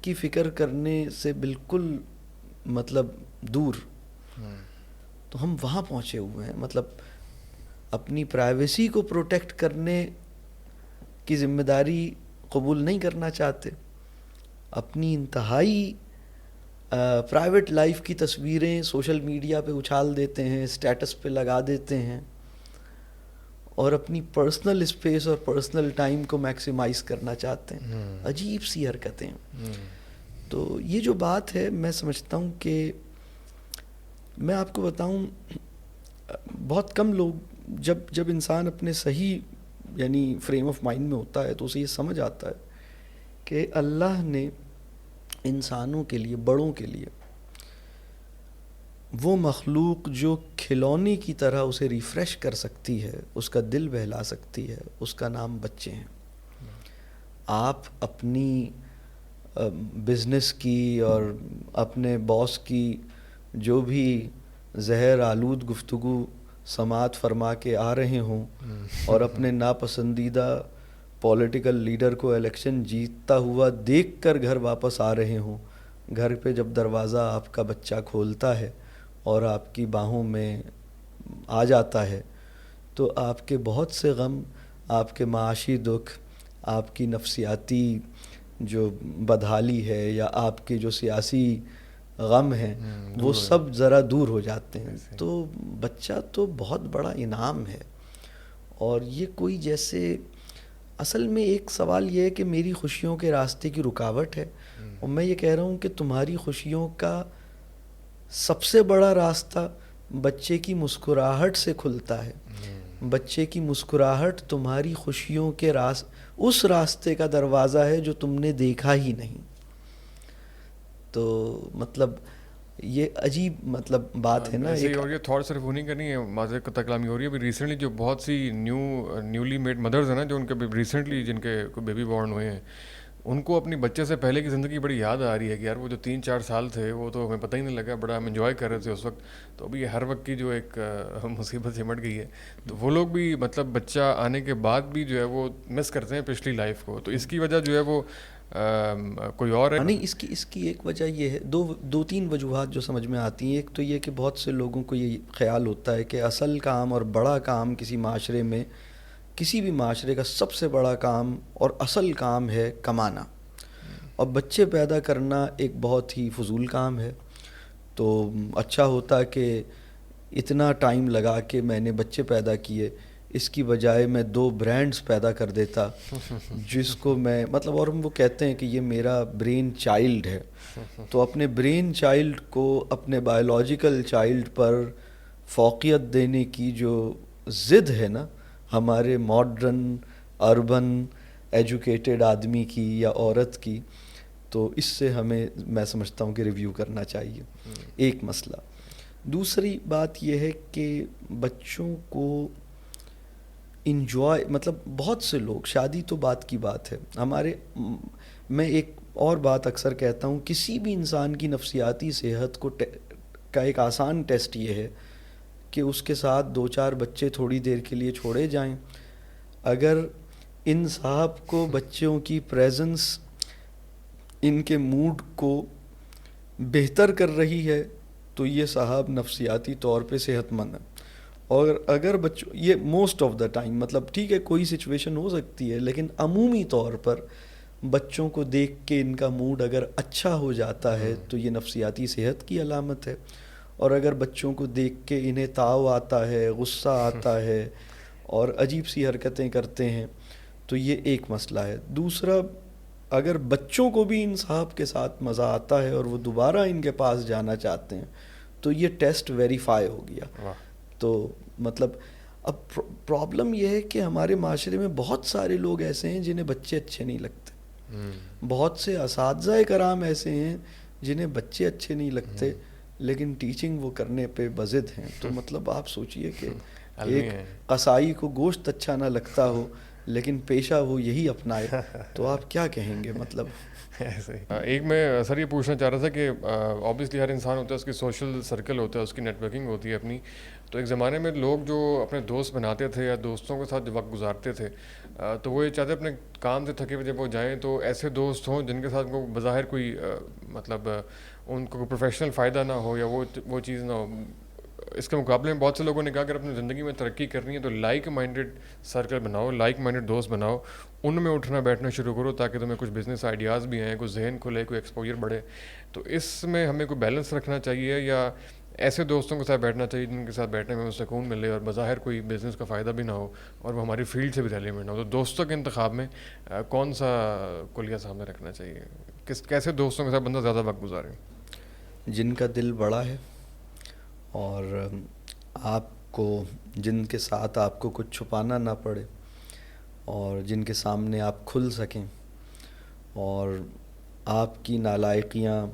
کی فکر کرنے سے بالکل مطلب دور, تو ہم وہاں پہنچے ہوئے ہیں. مطلب اپنی پرائیویسی کو پروٹیکٹ کرنے کی ذمہ داری قبول نہیں کرنا چاہتے, اپنی انتہائی پرائیویٹ لائف کی تصویریں سوشل میڈیا پہ اچھال دیتے ہیں, اسٹیٹس پہ لگا دیتے ہیں, اور اپنی پرسنل اسپیس اور پرسنل ٹائم کو میکسیمائز کرنا چاہتے ہیں. عجیب سی حرکتیں. تو یہ جو بات ہے میں سمجھتا ہوں کہ میں آپ کو بتاؤں, بہت کم لوگ جب انسان اپنے صحیح یعنی فریم آف مائنڈ میں ہوتا ہے تو اسے یہ سمجھ آتا ہے کہ اللہ نے انسانوں کے لیے, بڑوں کے لیے, وہ مخلوق جو کھلونے کی طرح اسے ریفریش کر سکتی ہے, اس کا دل بہلا سکتی ہے, اس کا نام بچے ہیں. آپ اپنی بزنس کی اور اپنے باس کی جو بھی زہر آلود گفتگو سماعت فرما کے آ رہے ہوں, اور اپنے ناپسندیدہ پولیٹیکل لیڈر کو الیکشن جیتتا ہوا دیکھ کر گھر واپس آ رہے ہوں, گھر پہ جب دروازہ آپ کا بچہ کھولتا ہے اور آپ کی باہوں میں آ جاتا ہے, تو آپ کے بہت سے غم, آپ کے معاشی دکھ, آپ کی نفسیاتی جو بدحالی ہے, یا آپ کے جو سیاسی غم ہیں, وہ سب ذرا دور ہو جاتے ہیں. تو بچہ تو بہت بڑا انعام ہے. اور یہ کوئی جیسے اصل میں ایک سوال یہ ہے کہ میری خوشیوں کے راستے کی رکاوٹ ہے, اور میں یہ کہہ رہا ہوں کہ تمہاری خوشیوں کا سب سے بڑا راستہ بچے کی مسکراہٹ سے کھلتا ہے. بچے کی مسکراہٹ تمہاری خوشیوں کے اس راستے کا دروازہ ہے جو تم نے دیکھا ہی نہیں. تو مطلب یہ عجیب مطلب بات ہے نا. ایسے ہی ہو رہی ہے, تھوڑا صرف وہ نہیں کرنی ہے, معذرت تکلامی ہو رہی ہے. ابھی ریسنٹلی جو بہت سی نیولی میڈ مدرز ہیں نا, جو ان کے ریسنٹلی جن کے بیبی بورن ہوئے ہیں, ان کو اپنی بچے سے پہلے کی زندگی بڑی یاد آ رہی ہے کہ یار وہ جو 3-4 سال تھے وہ تو ہمیں پتہ ہی نہیں لگا, بڑا ہم انجوائے کر رہے تھے اس وقت. تو ابھی ہر وقت کی جو ایک مصیبت سمٹ گئی ہے, تو وہ لوگ بھی مطلب بچہ آنے کے بعد بھی جو ہے وہ مس کرتے ہیں پچھلی لائف کو. تو اس کی وجہ جو ہے وہ کوئی اور ہے نہیں. اس کی ایک وجہ یہ ہے, دو تین وجوہات جو سمجھ میں آتی ہیں. ایک تو یہ کہ بہت سے لوگوں کو یہ خیال ہوتا ہے کہ اصل کام اور بڑا کام کسی معاشرے میں کسی بھی معاشرے کا سب سے بڑا کام اور اصل کام ہے کمانا، اور بچے پیدا کرنا ایک بہت ہی فضول کام ہے. تو اچھا ہوتا کہ اتنا ٹائم لگا کے میں نے بچے پیدا کیے، اس کی بجائے میں 2 برانڈز پیدا کر دیتا جس کو میں مطلب، اور وہ کہتے ہیں کہ یہ میرا برین چائلڈ ہے. تو اپنے برین چائلڈ کو اپنے بایولوجیکل چائلڈ پر فوقیت دینے کی جو ضد ہے نا ہمارے ماڈرن اربن ایجوکیٹڈ آدمی کی یا عورت کی، تو اس سے ہمیں میں سمجھتا ہوں کہ ریویو کرنا چاہیے. ایک مسئلہ. دوسری بات یہ ہے کہ بچوں کو انجوائے، مطلب بہت سے لوگ، شادی تو بات کی بات ہے ہمارے، میں ایک اور بات اکثر کہتا ہوں، کسی بھی انسان کی نفسیاتی صحت کا ایک آسان ٹیسٹ یہ ہے کہ اس کے ساتھ 2-4 بچے تھوڑی دیر کے لیے چھوڑے جائیں. اگر ان صاحب کو بچوں کی پریزنس ان کے موڈ کو بہتر کر رہی ہے تو یہ صاحب نفسیاتی طور پہ صحت مند ہے. اور اگر بچوں، یہ موسٹ آف دا ٹائم، مطلب ٹھیک ہے کوئی سچویشن ہو سکتی ہے، لیکن عمومی طور پر بچوں کو دیکھ کے ان کا موڈ اگر اچھا ہو جاتا ہے تو یہ نفسیاتی صحت کی علامت ہے. اور اگر بچوں کو دیکھ کے انہیں تاؤ آتا ہے، غصہ آتا ہے اور عجیب سی حرکتیں کرتے ہیں تو یہ ایک مسئلہ ہے. دوسرا، اگر بچوں کو بھی ان صاحب کے ساتھ مزہ آتا ہے اور وہ دوبارہ ان کے پاس جانا چاہتے ہیں تو یہ ٹیسٹ ویریفائی ہو گیا. تو مطلب اب پرابلم یہ ہے کہ ہمارے معاشرے میں بہت سارے لوگ ایسے ہیں جنہیں بچے اچھے نہیں لگتے. بہت سے اساتذہ کرام ایسے ہیں جنہیں بچے اچھے نہیں لگتے لیکن ٹیچنگ وہ کرنے پہ بضد ہیں. تو مطلب آپ سوچئے کہ ایک قصائی کو گوشت اچھا نہ لگتا ہو لیکن پیشہ وہ یہی اپنائے تو آپ کیا کہیں گے؟ مطلب ایک میں سر یہ پوچھنا چاہ رہا تھا کہ آبویسلی ہر انسان ہوتا ہے، اس کی سوشل سرکل ہوتا ہے، اس کی نیٹ ورکنگ ہوتی ہے اپنی. تو ایک زمانے میں لوگ جو اپنے دوست بناتے تھے یا دوستوں کے ساتھ جو وقت گزارتے تھے تو وہ یہ چاہتے اپنے کام سے تھکے ہوئے جب وہ جائیں تو ایسے دوست ہوں جن کے ساتھ کو بظاہر کوئی مطلب ان کو پروفیشنل فائدہ نہ ہو یا وہ چیز نہ ہو. اس کے مقابلے میں بہت سے لوگوں نے کہا کہ اگر اپنی زندگی میں ترقی کرنی ہے تو لائک مائنڈیڈ سرکل بناؤ، لائک مائنڈیڈ دوست بناؤ، ان میں اٹھنا بیٹھنا شروع کرو تاکہ تمہیں کچھ بزنس آئیڈیاز بھی آئیں، کوئی ذہن کھلے، کوئی ایکسپوجر بڑھے. تو اس میں ہمیں کوئی بیلنس رکھنا چاہیے یا ایسے دوستوں کے ساتھ بیٹھنا چاہیے جن کے ساتھ بیٹھنے میں سکون ملے اور بظاہر کوئی بزنس کا فائدہ بھی نہ ہو اور وہ ہماری فیلڈ سے بھی ریلیونٹ ہو. تو دوستوں کے انتخاب میں کون سا کلیہ سامنے رکھنا چاہیے؟ کیسے دوستوں کے ساتھ بندہ زیادہ وقت گزارے؟ جن کا دل بڑا ہے اور آپ کو، جن کے ساتھ آپ کو کچھ چھپانا نہ پڑے اور جن کے سامنے آپ کھل سکیں اور آپ کی نالائقیاں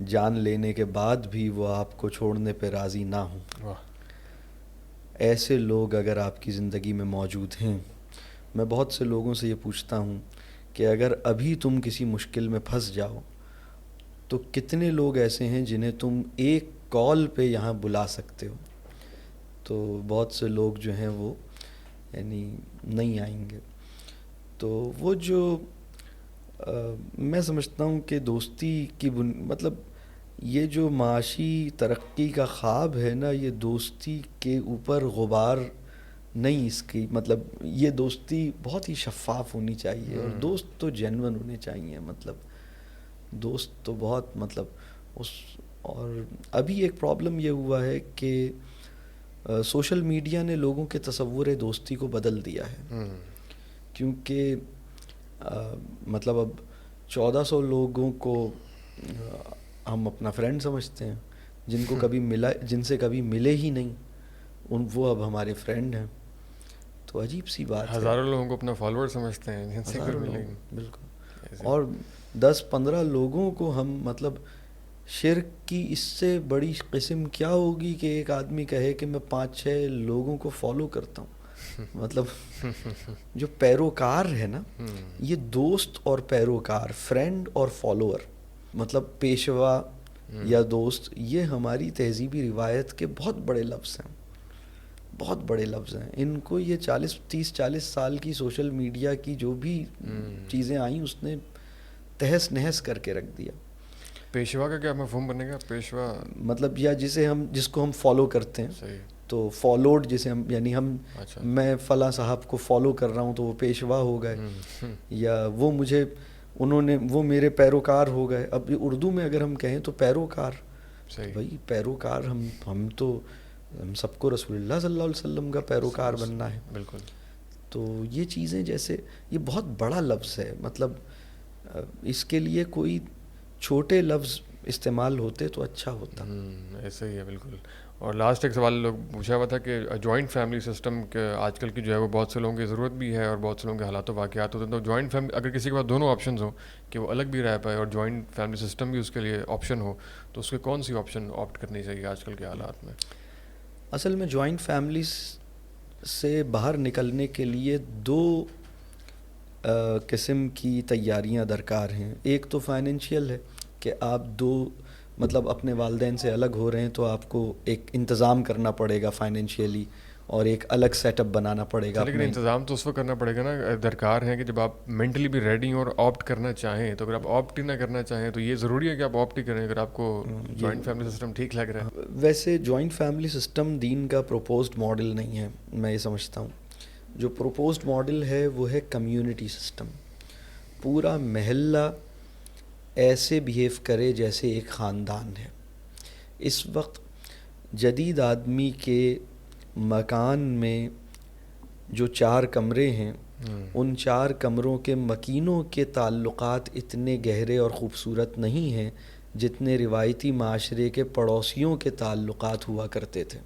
جان لینے کے بعد بھی وہ آپ کو چھوڑنے پہ راضی نہ ہوں. ایسے لوگ اگر آپ کی زندگی میں موجود ہیں، میں بہت سے لوگوں سے یہ پوچھتا ہوں کہ اگر ابھی تم کسی مشکل میں پھنس جاؤ تو کتنے لوگ ایسے ہیں جنہیں تم ایک کال پہ یہاں بلا سکتے ہو؟ تو بہت سے لوگ جو ہیں وہ یعنی نہیں آئیں گے. تو وہ جو میں سمجھتا ہوں کہ دوستی کی مطلب یہ جو معاشی ترقی کا خواب ہے نا، یہ دوستی کے اوپر غبار نہیں، اس کی مطلب یہ دوستی بہت ہی شفاف ہونی چاہیے اور دوست تو جینون ہونے چاہیے. مطلب دوست تو بہت مطلب اور ابھی ایک پرابلم یہ ہوا ہے کہ سوشل میڈیا نے لوگوں کے تصور دوستی کو بدل دیا ہے. کیونکہ مطلب اب 1400 لوگوں کو ہم اپنا فرینڈ سمجھتے ہیں، جن کو کبھی جن سے کبھی ملے ہی نہیں وہ اب ہمارے فرینڈ ہیں. تو عجیب سی بات ہے. ہزاروں لوگوں کو اپنا فالوور سمجھتے ہیں جن سے کبھی ملے. بالکل. اور 10-15 لوگوں کو ہم مطلب شرک کی اس سے بڑی قسم کیا ہوگی کہ ایک آدمی کہے کہ میں 5-6 لوگوں کو فالو کرتا ہوں. مطلب جو پیروکار ہے نا، یہ دوست اور پیروکار، فرینڈ اور فالوور، مطلب پیشوا یا دوست، یہ ہماری تہذیبی روایت کے بہت بڑے لفظ ہیں، بہت بڑے لفظ ہیں. ان کو یہ 30-40 سال کی سوشل میڈیا کی جو بھی چیزیں آئیں اس نے تہس نہس کر کے رکھ دیا. پیشوا کا کیا مفہوم بنے گا؟ پیشوا مطلب یا جس کو ہم فالو کرتے ہیں. صحیح. تو فالوڈ جسے ہم یعنی ہم اچھا میں فلاں صاحب کو فالو کر رہا ہوں تو وہ پیشوا ہو گئے، یا وہ مجھے وہ میرے پیروکار ہو گئے. اب اردو میں اگر ہم کہیں تو پیروکار، صحیح. بھائی پیروکار ہم سب کو رسول اللہ صلی اللہ علیہ وسلم کا پیروکار بننا ہے. بالکل. تو یہ چیزیں جیسے یہ بہت بڑا لفظ ہے، مطلب اس کے لیے کوئی چھوٹے لفظ استعمال ہوتے تو اچھا ہوتا. ایسا ہی ہے بالکل. اور لاسٹ ایک سوال لوگ پوچھا ہوا تھا کہ جوائنٹ فیملی سسٹم کے آج کل کی جو ہے وہ بہت سے لوگوں کی ضرورت بھی ہے اور بہت سے لوگوں کے حالات و واقعات ہوتے ہیں، تو جوائنٹ فیملی اگر کسی کے پاس دونوں آپشنز ہوں کہ وہ الگ بھی رہ پائے اور جوائنٹ فیملی سسٹم بھی اس کے لیے آپشن ہو، تو اس کے کون سی آپشن آپٹ کرنی چاہیے آج کل کے حالات میں؟ اصل میں جوائنٹ فیملیز سے باہر نکلنے کے لیے دو قسم کی تیاریاں درکار ہیں. ایک تو فائنینشیل ہے کہ آپ مطلب اپنے والدین سے الگ ہو رہے ہیں تو آپ کو ایک انتظام کرنا پڑے گا فائنینشیلی، اور ایک الگ سیٹ اپ بنانا پڑے گا. لیکن انتظام تو اس وقت کرنا پڑے گا نا، درکار ہے کہ جب آپ مینٹلی بھی ریڈی ہوں اور آپٹ کرنا چاہیں. تو اگر آپ آپٹ ہی نہ کرنا چاہیں تو یہ ضروری ہے کہ آپ آپٹ ہی کریں اگر آپ کو جوائنٹ فیملی سسٹم ٹھیک لگ رہا ہے. ویسے جوائنٹ فیملی سسٹم دین کا پروپوزڈ ماڈل نہیں ہے، میں یہ سمجھتا ہوں. جو پروپوزڈ ماڈل ہے وہ ہے کمیونٹی سسٹم. پورا محلہ ایسے بیہیو کرے جیسے ایک خاندان ہے. اس وقت جدید آدمی کے مکان میں جو 4 کمرے ہیں، ان 4 کمروں کے مکینوں کے تعلقات اتنے گہرے اور خوبصورت نہیں ہیں جتنے روایتی معاشرے کے پڑوسیوں کے تعلقات ہوا کرتے تھے.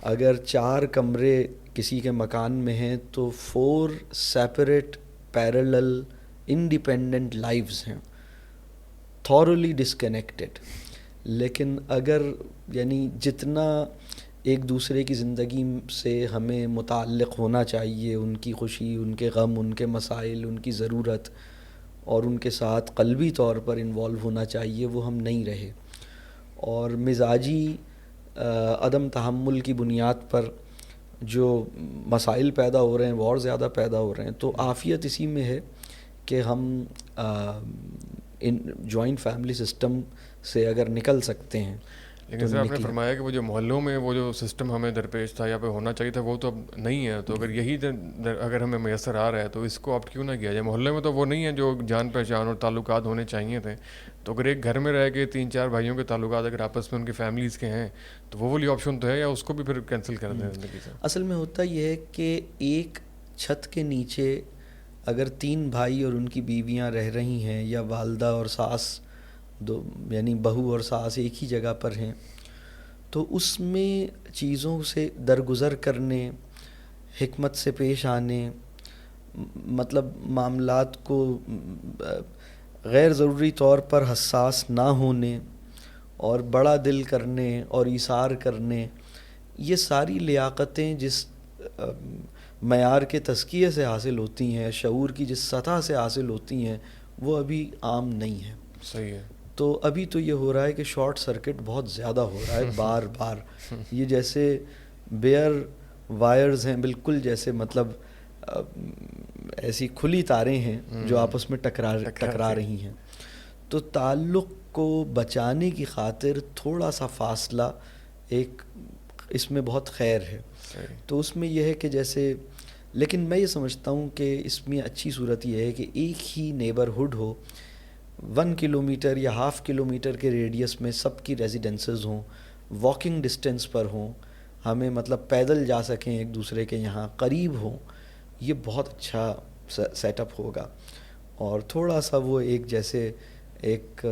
اگر 4 کمرے کسی کے مکان میں ہیں تو 4 سیپریٹ پیرلل انڈیپینڈنٹ لائفز ہیں، تھورلی ڈسکنیکٹڈ. لیکن اگر یعنی جتنا ایک دوسرے کی زندگی سے ہمیں متعلق ہونا چاہیے، ان کی خوشی، ان کے غم، ان کے مسائل، ان کی ضرورت، اور ان کے ساتھ قلبی طور پر انوالو ہونا چاہیے، وہ ہم نہیں رہے. اور مزاجی عدم تحمل کی بنیاد پر جو مسائل پیدا ہو رہے ہیں وہ اور زیادہ پیدا ہو رہے ہیں. تو عافیت اسی میں ہے کہ ہم ان جوائنٹ فیملی سسٹم سے اگر نکل سکتے ہیں. لیکن سر آپ نے فرمایا کہ وہ جو محلوں میں وہ جو سسٹم ہمیں درپیش تھا یا پہ ہونا چاہیے تھا وہ تو اب نہیں ہے. تو اگر یہی اگر ہمیں میسر آ رہا ہے تو اس کو آپ کیوں نہ کیا جائے؟ محلے میں تو وہ نہیں ہے جو جان پہچان اور تعلقات ہونے چاہیے تھے. تو اگر ایک گھر میں رہ کے 3-4 بھائیوں کے تعلقات اگر آپس میں ان کی فیملیز کے ہیں تو وہ والی آپشن تو ہے، یا اس کو بھی پھر کینسل کر دیں زندگی سے؟ اصل میں ہوتا یہ ہے کہ ایک چھت کے نیچے اگر 3 بھائی اور ان کی بیویاں رہ رہی ہیں، یا والدہ اور ساس یعنی بہو اور ساس ایک ہی جگہ پر ہیں، تو اس میں چیزوں سے درگزر کرنے، حکمت سے پیش آنے، مطلب معاملات کو غیر ضروری طور پر حساس نہ ہونے اور بڑا دل کرنے اور ایثار کرنے، یہ ساری لیاقتیں جس معیار کے تزکیے سے حاصل ہوتی ہیں، شعور کی جس سطح سے حاصل ہوتی ہیں، وہ ابھی عام نہیں ہے. صحیح ہے. تو ابھی تو یہ ہو رہا ہے کہ شارٹ سرکٹ بہت زیادہ ہو رہا ہے بار بار. یہ جیسے بیئر وائرز ہیں، بالکل جیسے مطلب ایسی کھلی تاریں ہیں جو آپس میں ٹکرا رہی ہیں. تو تعلق کو بچانے کی خاطر تھوڑا سا فاصلہ ایک اس میں بہت خیر ہے. تو اس میں یہ ہے کہ جیسے، لیکن میں یہ سمجھتا ہوں کہ اس میں اچھی صورت یہ ہے کہ ایک ہی نیبرہڈ ہو، 1 کلومیٹر یا 1/2 کلومیٹر کے ریڈیس میں سب کی ریزیڈنسز ہوں، واکنگ ڈسٹینس پر ہوں، ہمیں مطلب پیدل جا سکیں ایک دوسرے کے یہاں، قریب ہوں. یہ بہت اچھا سیٹ اپ ہوگا. اور تھوڑا سا وہ ایک جیسے ایک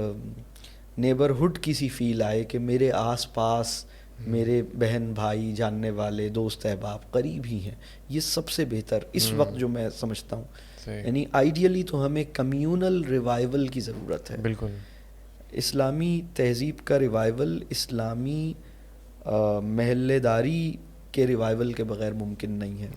نیبرہڈ کی سی فیل آئے کہ میرے آس پاس میرے بہن بھائی، جاننے والے، دوست احباب قریب ہی ہیں. یہ سب سے بہتر اس وقت جو میں سمجھتا ہوں. یعنی آئیڈیلی تو ہمیں کمیونل ریوائول کی ضرورت ہے. بالکل. اسلامی تہذیب کا ریوائول اسلامی محلے داری کے ریوائول کے بغیر ممکن نہیں ہے.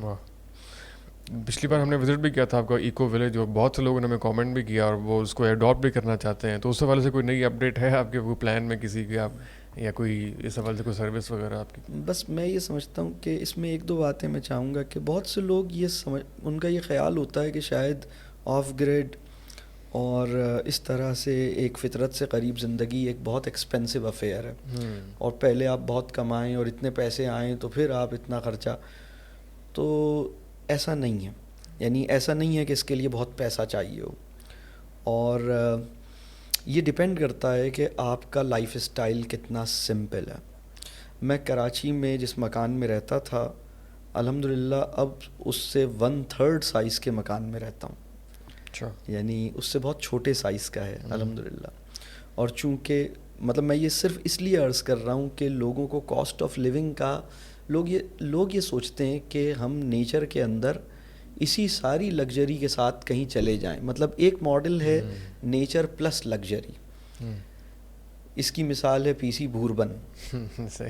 پچھلی بار ہم نے وزٹ بھی کیا تھا آپ کا ایکو ولیج، جو بہت سے لوگوں نے ہمیں کامنٹ بھی کیا اور وہ اس کو ایڈاپٹ بھی کرنا چاہتے ہیں. تو اس حوالے سے کوئی نئی اپڈیٹ ہے آپ کے وہ پلان میں کسی کے، آپ یا کوئی اس حوالے سے کوئی سروس وغیرہ آپ کی؟ بس میں یہ سمجھتا ہوں کہ اس میں 1-2 باتیں میں چاہوں گا کہ بہت سے لوگ ان کا یہ خیال ہوتا ہے کہ شاید آف گریڈ اور اس طرح سے ایک فطرت سے قریب زندگی ایک بہت ایکسپینسو افیئر ہے، اور پہلے آپ بہت کمائیں اور اتنے پیسے آئیں تو پھر آپ اتنا خرچہ، تو ایسا نہیں ہے. یعنی ایسا نہیں ہے کہ اس کے لیے بہت پیسہ چاہیے ہو. اور یہ ڈپینڈ کرتا ہے کہ آپ کا لائف اسٹائل کتنا سمپل ہے. میں کراچی میں جس مکان میں رہتا تھا الحمدللہ اب اس سے 1/3 سائز کے مکان میں رہتا ہوں. اچھا. یعنی اس سے بہت چھوٹے سائز کا ہے الحمدللہ. اور چونکہ مطلب میں یہ صرف اس لیے عرض کر رہا ہوں کہ لوگوں کو کاسٹ آف لیونگ کا لوگ یہ سوچتے ہیں کہ ہم نیچر کے اندر اسی ساری لگژری کے ساتھ کہیں چلے جائیں. مطلب ایک ماڈل ہے نیچر پلس لگژری، اس کی مثال ہے پی سی بھوربن.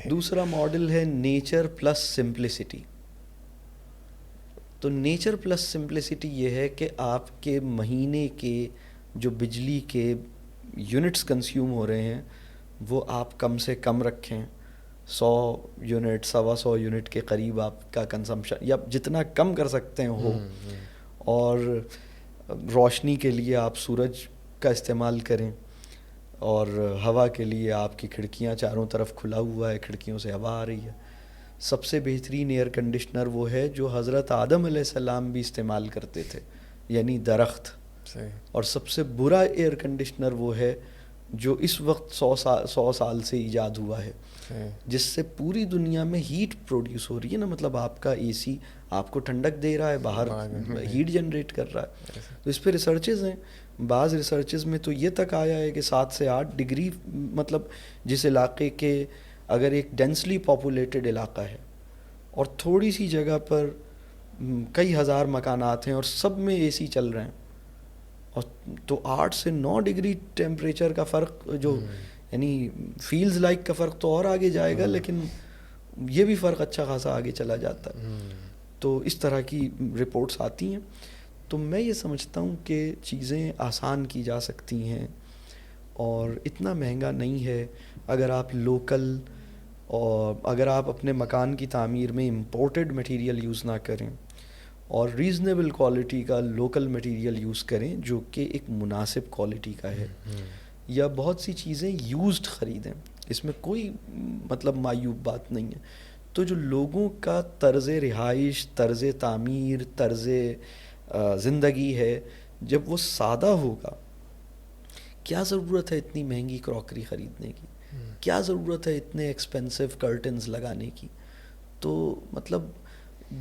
دوسرا ماڈل ہے نیچر پلس سمپلسٹی. تو نیچر پلس سمپلسٹی یہ ہے کہ آپ کے مہینے کے جو بجلی کے یونٹس کنزیوم ہو رہے ہیں وہ آپ کم سے کم رکھیں. 100 یونٹ 125 یونٹ کے قریب آپ کا کنزمپشن یا جتنا کم کر سکتے ہیں ہو. اور روشنی کے لیے آپ سورج کا استعمال کریں، اور ہوا کے لیے آپ کی کھڑکیاں چاروں طرف کھلا ہوا ہے، کھڑکیوں سے ہوا آ رہی ہے. سب سے بہترین ایئر کنڈیشنر وہ ہے جو حضرت آدم علیہ السلام بھی استعمال کرتے تھے، یعنی درخت. اور سب سے برا ایئر کنڈیشنر وہ ہے جو اس وقت 100 سال سے ایجاد ہوا ہے، جس سے پوری دنیا میں ہیٹ پروڈیوس ہو رہی ہے نا. مطلب آپ کا اے سی آپ کو ٹھنڈک دے رہا ہے، باہر ہیٹ جنریٹ کر رہا ہے. تو اس پہ ریسرچز ہیں. بعض ریسرچز میں تو یہ تک آیا ہے کہ 7 سے 8 ڈگری، مطلب جس علاقے کے اگر ایک ڈینسلی پاپولیٹڈ علاقہ ہے اور تھوڑی سی جگہ پر کئی ہزار مکانات ہیں اور سب میں اے سی چل رہے ہیں، اور تو 8 سے 9 ڈگری ٹیمپریچر کا فرق، جو یعنی فیلز لائک کا فرق تو اور آگے جائے گا، لیکن یہ بھی فرق اچھا خاصا آگے چلا جاتا ہے. تو اس طرح کی رپورٹس آتی ہیں. تو میں یہ سمجھتا ہوں کہ چیزیں آسان کی جا سکتی ہیں اور اتنا مہنگا نہیں ہے اگر آپ لوکل، اور اگر آپ اپنے مکان کی تعمیر میں امپورٹڈ مٹیریل یوز نہ کریں اور ریزنیبل کوالٹی کا لوکل مٹیریل یوز کریں جو کہ ایک مناسب کوالٹی کا ہے، یا بہت سی چیزیں یوزڈ خریدیں. اس میں کوئی مطلب معیوب بات نہیں ہے. تو جو لوگوں کا طرز رہائش، طرز تعمیر، طرز زندگی ہے، جب وہ سادہ ہوگا، کیا ضرورت ہے اتنی مہنگی کراکری خریدنے کی، کیا ضرورت ہے اتنے ایکسپینسو کرٹنز لگانے کی. تو مطلب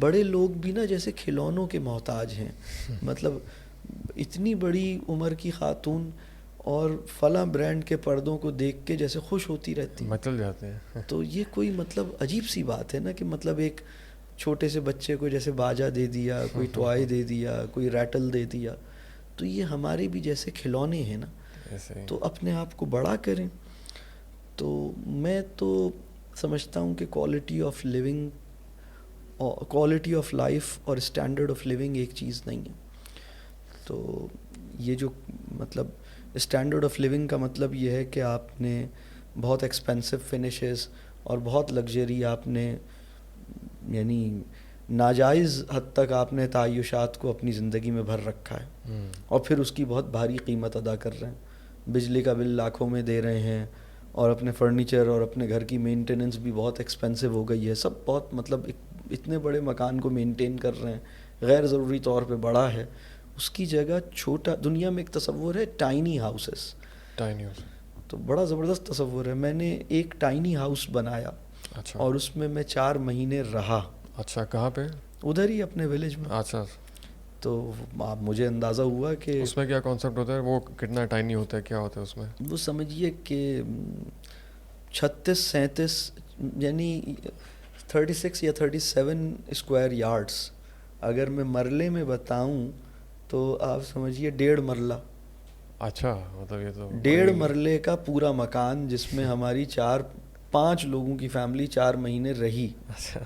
بڑے لوگ بھی نا جیسے کھلونوں کے محتاج ہیں. مطلب اتنی بڑی عمر کی خاتون اور فلاں برانڈ کے پردوں کو دیکھ کے جیسے خوش ہوتی رہتی ہیں، مچل جاتے ہیں. تو یہ کوئی مطلب عجیب سی بات ہے نا کہ مطلب ایک چھوٹے سے بچے کو جیسے باجا دے دیا، کوئی ٹوائے دے دیا، کوئی ریٹل دے دیا. تو یہ ہمارے بھی جیسے کھلونے ہیں نا، تو اپنے آپ کو بڑا کریں. تو میں تو سمجھتا ہوں کہ quality of living, quality of life اور اسٹینڈرڈ آف لیونگ ایک چیز نہیں ہے. تو یہ جو مطلب اسٹینڈرڈ آف لیونگ کا مطلب یہ ہے کہ آپ نے بہت ایکسپینسو فنشز اور بہت لگژری آپ نے، یعنی ناجائز حد تک آپ نے تعیشات کو اپنی زندگی میں بھر رکھا ہے، اور پھر اس کی بہت بھاری قیمت ادا کر رہے ہیں. بجلی کا بل لاکھوں میں دے رہے ہیں، اور اپنے فرنیچر اور اپنے گھر کی مینٹیننس بھی بہت ایکسپینسو ہو گئی ہے. سب بہت مطلب اتنے بڑے مکان کو مینٹین کر رہے ہیں، غیر ضروری طور پہ بڑا ہے. اس کی جگہ چھوٹا، دنیا میں ایک تصور ہے ٹائنی ہاؤسز. ٹائنی ہاؤس تو بڑا زبردست تصور ہے. میں نے ایک ٹائنی ہاؤس بنایا، اچھا، اور اس میں 4 مہینے رہا. اچھا، کہاں پہ؟ ادھر ہی اپنے ولیج میں. اچھا. تو مجھے اندازہ ہوا کہ اس میں کیا کانسیپٹ ہوتا ہے، وہ کتنا ٹائنی ہوتا ہے، کیا ہوتا ہے اس میں؟ وہ سمجھیے کہ 36-37 یعنی 36 یا 37 اسکوائر یارڈس. اگر میں مرلے میں بتاؤں تو آپ سمجھیے 1.5 مرلہ. اچھا، مطلب یہ تو 1.5 مرلے کا پورا مکان جس میں ہماری 4-5 لوگوں کی فیملی 4 مہینے رہی. اچھا.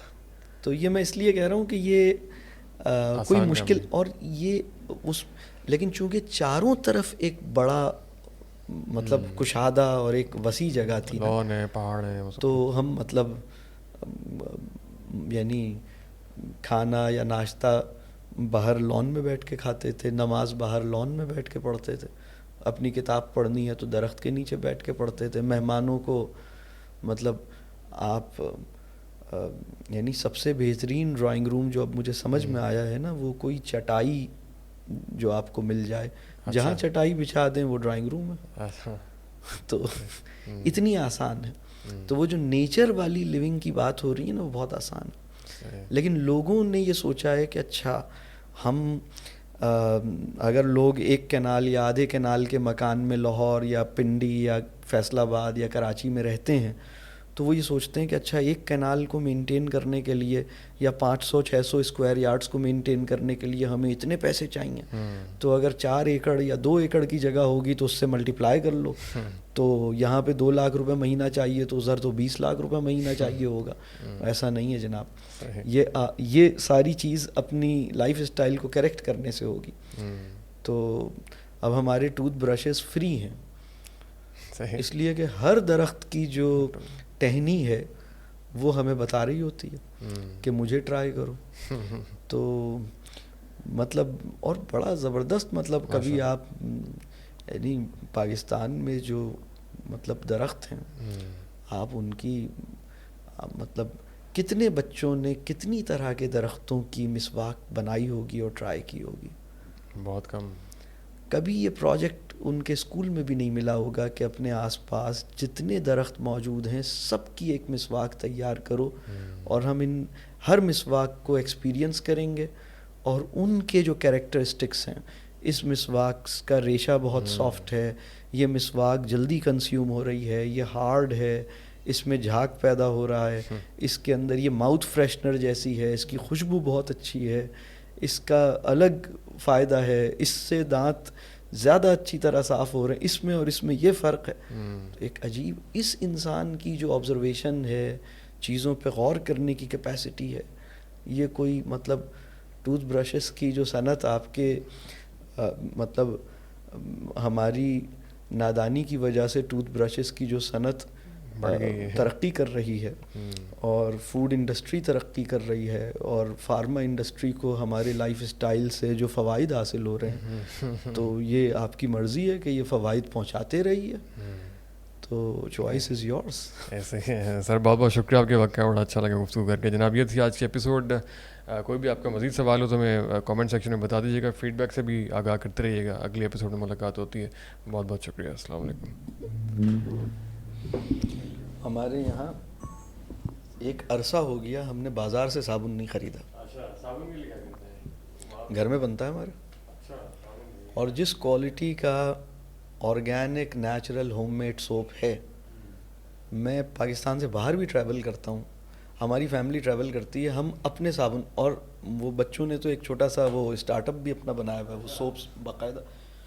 تو یہ میں اس لیے کہہ رہا ہوں کہ یہ کوئی مشکل، اور یہ اس، لیکن چونکہ چاروں طرف ایک بڑا مطلب کشادہ اور ایک وسیع جگہ تھی، لون ہے، پہاڑ ہے، تو ہم مطلب یعنی کھانا یا ناشتہ باہر لان میں بیٹھ کے کھاتے تھے, نماز باہر لان میں بیٹھ کے پڑھتے تھے, اپنی کتاب پڑھنی ہے تو درخت کے نیچے بیٹھ کے پڑھتے تھے. مہمانوں کو مطلب آپ یعنی سب سے بہترین ڈرائنگ روم جو اب مجھے سمجھ میں آیا ہے نا, وہ کوئی چٹائی جو آپ کو مل جائے, جہاں چٹائی بچھا دیں وہ ڈرائنگ روم ہے. تو اتنی آسان ہے. تو وہ جو نیچر والی لیونگ کی بات ہو رہی ہے نا, وہ بہت آسان ہے. لیکن لوگوں نے یہ سوچا ہے کہ اچھا ہم اگر لوگ ایک کینال یا آدھے کینال کے مکان میں لاہور یا پنڈی یا فیصل آباد یا کراچی میں رہتے ہیں, تو وہ یہ سوچتے ہیں کہ اچھا ایک کینال کو مینٹین کرنے کے لیے یا 500-600 اسکوائر یارڈس کو مینٹین کرنے کے لیے ہمیں اتنے پیسے چاہیے. تو اگر 4 ایکڑ یا 2 ایکڑ کی جگہ ہوگی تو اس سے ملٹیپلائی کر لو. تو یہاں پہ 2 لاکھ روپے مہینہ چاہیے تو ادھر تو 20 لاکھ روپے مہینہ چاہیے ہوگا. ایسا نہیں ہے جناب. یہ ساری چیز اپنی لائف اسٹائل کو کریکٹ کرنے سے ہوگی. تو اب ہمارے ٹوتھ برشز فری ہیں, اس لیے کہ ہر درخت کی جو ٹہنی ہے وہ ہمیں بتا رہی ہوتی ہے کہ مجھے ٹرائی کرو. تو مطلب اور بڑا زبردست مطلب کبھی آپ یعنی پاکستان میں جو مطلب درخت ہیں, آپ ان کی مطلب کتنے بچوں نے کتنی طرح کے درختوں کی مسواک بنائی ہوگی اور ٹرائی کی ہوگی. بہت کم. کبھی یہ پروجیکٹ ان کے اسکول میں بھی نہیں ملا ہوگا کہ اپنے آس پاس جتنے درخت موجود ہیں سب کی ایک مسواک تیار کرو, اور ہم ان ہر مسواک کو ایکسپیرینس کریں گے اور ان کے جو کیریکٹرسٹکس ہیں. اس مسواک کا ریشہ بہت سافٹ ہے, یہ مسواک جلدی کنزیوم ہو رہی ہے, یہ ہارڈ ہے, اس میں جھاگ پیدا ہو رہا ہے, اس کے اندر یہ ماؤتھ فریشنر جیسی ہے, اس کی خوشبو بہت اچھی ہے, اس کا الگ فائدہ ہے, اس سے دانت زیادہ اچھی طرح صاف ہو رہے ہیں, اس میں اور اس میں یہ فرق ہے. ایک عجیب اس انسان کی جو آبزرویشن ہے, چیزوں پہ غور کرنے کی کیپیسٹی ہے, یہ کوئی مطلب ٹوتھ برشز کی جو صنعت آپ کے مطلب ہماری نادانی کی وجہ سے ٹوتھ برشز کی جو صنعت ترقی کر رہی ہے اور فوڈ انڈسٹری ترقی کر رہی ہے اور فارما انڈسٹری کو ہمارے لائف اسٹائل سے جو فوائد حاصل ہو رہے ہیں, تو یہ آپ کی مرضی ہے کہ یہ فوائد پہنچاتے رہیے. تو چوائس از یورس. ایسے ہی ہے سر. بہت بہت شکریہ آپ کے وقت کا, بڑا اچھا لگا گفتگو کر کے. جناب یہ تھی آج کی ایپیسوڈ. کوئی بھی آپ کا مزید سوال ہو تو ہمیں کامنٹ سیکشن میں بتا دیجیے گا. فیڈ بیک سے بھی آگاہ کرتے رہیے گا. اگلی ایپیسوڈ میں ملاقات ہوتی ہے. بہت بہت شکریہ. السلام علیکم. ہمارے یہاں ایک عرصہ ہو گیا ہم نے بازار سے صابن نہیں خریدا. گھر میں بنتا ہے ہمارے, اور جس کوالٹی کا organic natural homemade soap ہے, میں پاکستان سے باہر بھی ٹریول کرتا ہوں, ہماری فیملی ٹریول کرتی ہے, ہم اپنے صابن, اور وہ بچوں نے تو ایک چھوٹا سا وہ اسٹارٹ اپ بھی اپنا بنایا ہوا ہے, وہ سوپس باقاعدہ